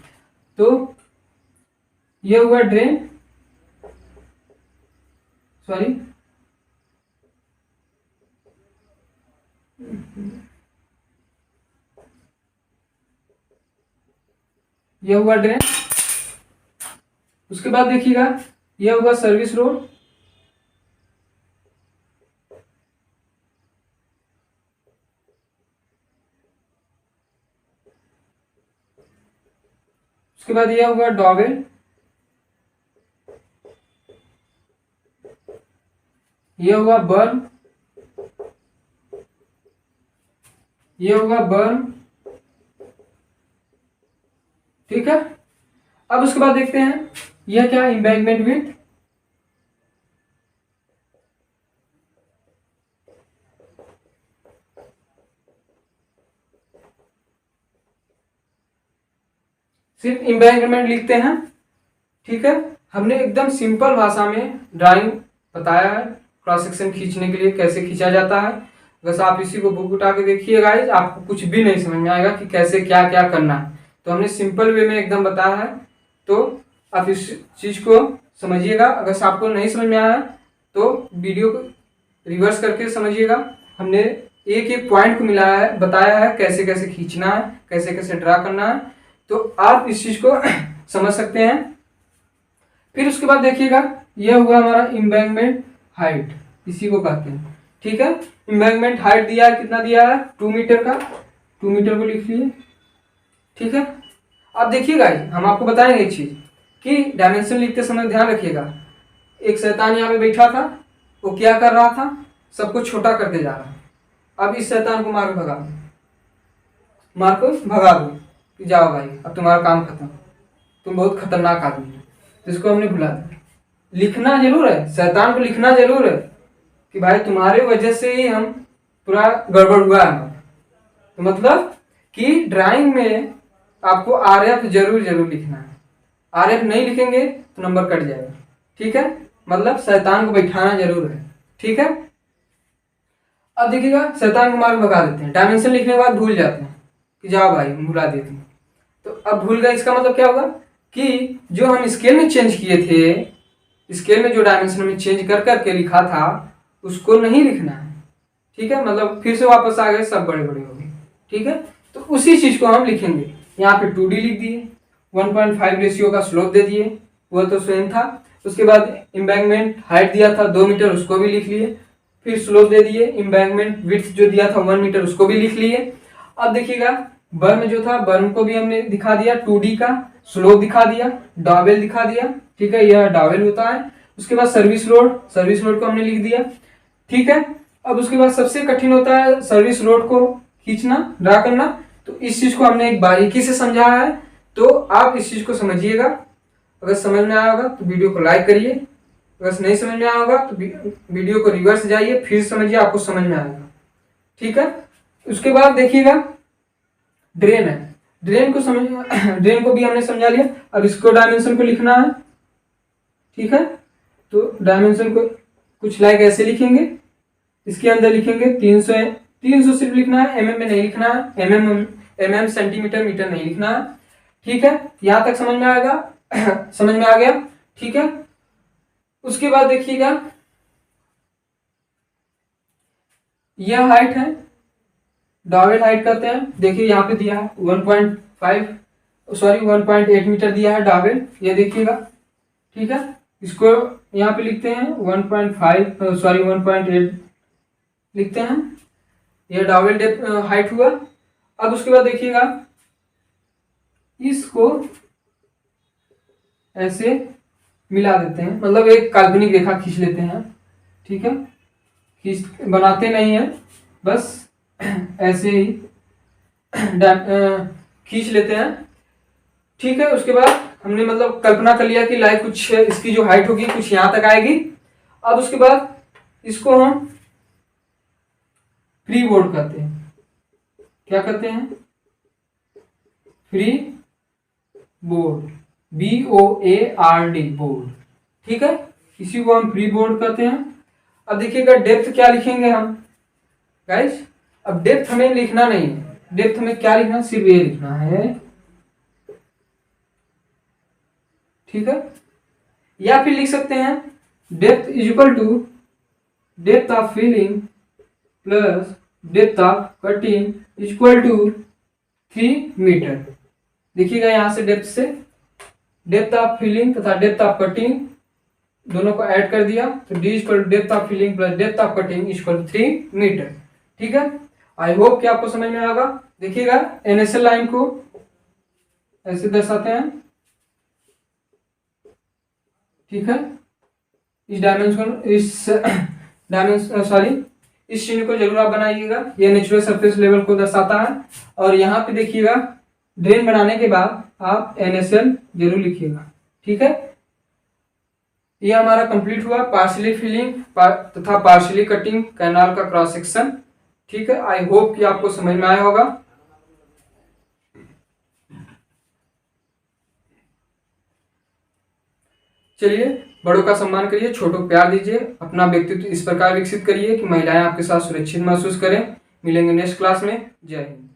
तो ये हुआ ड्रेन, सॉरी ये हुआ ड्रेन। उसके बाद देखिएगा ये हुआ सर्विस रोड, उसके बाद यह हुआ डॉवेल, यह हुआ बर्न, यह हुआ बर्न, ठीक है। अब उसके बाद देखते हैं यह क्या, एम्बैंकमेंट विड्थ, सिर्फ एम्बैंकमेंट लिखते हैं, ठीक है। हमने एकदम सिंपल भाषा में ड्राइंग बताया है, क्रॉस सेक्शन खींचने के लिए कैसे खींचा जाता है। बस आप इसी को बुक उठा के देखिएगा, आपको कुछ भी नहीं समझ में आएगा कि कैसे क्या क्या करना है। तो हमने सिंपल वे में एकदम बताया है, तो आप इस चीज को समझिएगा। अगर आपको नहीं समझ में आया तो वीडियो को रिवर्स करके समझिएगा। हमने एक एक पॉइंट को मिलाया है, बताया है कैसे कैसे खींचना है, कैसे कैसे ड्रा करना है, तो आप इस चीज को समझ सकते हैं। फिर उसके बाद देखिएगा यह हुआ हमारा एम्बैंकमेंट हाइट, इसी को कहते हैं, ठीक है। एम्बैंकमेंट हाइट दिया है, कितना दिया है 2 मीटर का, 2 मीटर को लिख लिए, ठीक है। अब देखिएगा हम आपको बताएंगे एक चीज कि डायमेंशन लिखते समय ध्यान रखिएगा, एक शैतान यहाँ पे बैठा था, वो क्या कर रहा था, सबको छोटा करते जा रहा है। अब इस शैतान को मार के भगा दो, मार को भगा दो कि जाओ भाई अब तुम्हारा काम खत्म, तुम बहुत खतरनाक आदमी हो। तो इसको हमने भुला दिया। लिखना जरूर है, शैतान को लिखना जरूर है कि भाई तुम्हारे वजह से ही हम पूरा गड़बड़ हुआ है। तो मतलब कि ड्राइंग में आपको आरएफ जरूर जरूर लिखना है, आरएफ नहीं लिखेंगे तो नंबर कट जाएगा, ठीक है। मतलब शैतान को बैठाना जरूर है, ठीक है। अब देखिएगा शैतान को मार भगा देते हैं, डायमेंशन लिखने के बाद भूल जाते हैं कि जाओ भाई भुला देते हैं। तो अब भूल गए, इसका मतलब क्या होगा कि जो हम स्केल में चेंज किए थे, स्केल में जो डायमेंशन में चेंज कर करके लिखा था उसको नहीं लिखना है, ठीक है। मतलब फिर से वापस आ गए, सब बड़े बड़े हो गए, ठीक है। तो उसी चीज को हम लिखेंगे। यहाँ पे 2D लिख दिए, 1.5 रेशियो का स्लोप दे दिए, वह तो सेम था। उसके बाद एम्बैंकमेंट हाइट दिया था 2 मीटर, उसको भी लिख लिए। फिर स्लोप दे दिए, एम्बैंकमेंट विड्थ जो दिया था 1 मीटर, उसको भी लिख लिए। अब देखिएगा बर्न जो था, बर्न को भी हमने दिखा दिया, 2D का स्लोप दिखा दिया, डॉवेल दिखा दिया, ठीक है, यह डॉवेल होता है। उसके बाद सर्विस रोड, सर्विस रोड को हमने लिख दिया, ठीक है। अब उसके बाद सबसे कठिन होता है सर्विस रोड को खींचना, ड्रा करना। तो इस चीज को हमने एक बारीकी से समझाया है, तो आप इस चीज को समझिएगा। अगर समझ में आया होगा तो वीडियो को लाइक करिए, अगर नहीं समझ में आया होगा तो वीडियो को रिवर्स जाइए, फिर समझिए, आपको समझ में आएगा, ठीक है। उसके बाद देखिएगा ड्रेन है, ड्रेन को समझ ड्रेन को भी हमने समझा लिया। अब इसको डायमेंशन को लिखना है, ठीक है। तो डायमेंशन को कुछ लाइक ऐसे लिखेंगे, इसके अंदर लिखेंगे 300 सिर्फ लिखना है, mm में नहीं लिखना है, mm सेंटीमीटर मीटर नहीं लिखना है, ठीक है। यहां तक समझ में आएगा समझ में आ गया, ठीक है। उसके बाद देखिएगा यह हाइट है, डॉवेल हाइट कहते हैं। देखिए यहाँ पे दिया है 1.8 मीटर दिया है डॉवेल, ये देखिएगा, ठीक है। इसको यहाँ पे लिखते हैं 1.5 सॉरी 1.8 लिखते हैं। यह डॉवेल डेप्थ हाइट हुआ। अब उसके बाद देखिएगा इसको ऐसे मिला देते हैं, मतलब एक काल्पनिक रेखा खींच लेते हैं। ठीक है, खींच बनाते नहीं है, बस ऐसे ही खींच लेते हैं। ठीक है, उसके बाद हमने मतलब कल्पना कर लिया कि लाइक कुछ इसकी जो हाइट होगी कुछ यहां तक आएगी। अब उसके बाद इसको हम फ्री बोर्ड कहते हैं। क्या कहते हैं? Free board, BOARD board. ठीक है, इसी को हम फ्री बोर्ड कहते हैं। अब देखिएगा डेप्थ क्या लिखेंगे हम गाइस। अब डेप्थ हमें लिखना नहीं है, डेप्थ हमें क्या लिखना है, सिर्फ ये लिखना है। ठीक है, या फिर लिख सकते हैं depth is equal to depth of filling plus depth of cutting is equal to 3 metre. देखिएगा यहां से डेप्थ ऑफ फिलिंग तथा डेप्थ ऑफ कटिंग दोनों को ऐड कर दिया तो D equal to depth of filling plus depth of cutting equal to 3 metre. ठीक है, आई होप कि आपको समझ में आएगा। देखिएगा NaCl लाइन को ऐसे दर्शाते हैं। ठीक है, इस चिन्ह को जरूर आप बनाइएगा, यह नेचुरल सरफेस लेवल को दर्शाता है। और यहाँ पे देखिएगा ड्रेन बनाने के बाद आप NaCl जरूर लिखिएगा। ठीक है, यह हमारा कंप्लीट हुआ पार्शियली फिलिंग तथा पार्शियली कटिंग कैनाल का क्रॉस सेक्शन। ठीक है, आई होप कि आपको समझ में आया होगा। चलिए, बड़ों का सम्मान करिए, छोटों को प्यार दीजिए, अपना व्यक्तित्व इस प्रकार विकसित करिए कि महिलाएं आपके साथ सुरक्षित महसूस करें। मिलेंगे नेक्स्ट क्लास में। जय हिंद।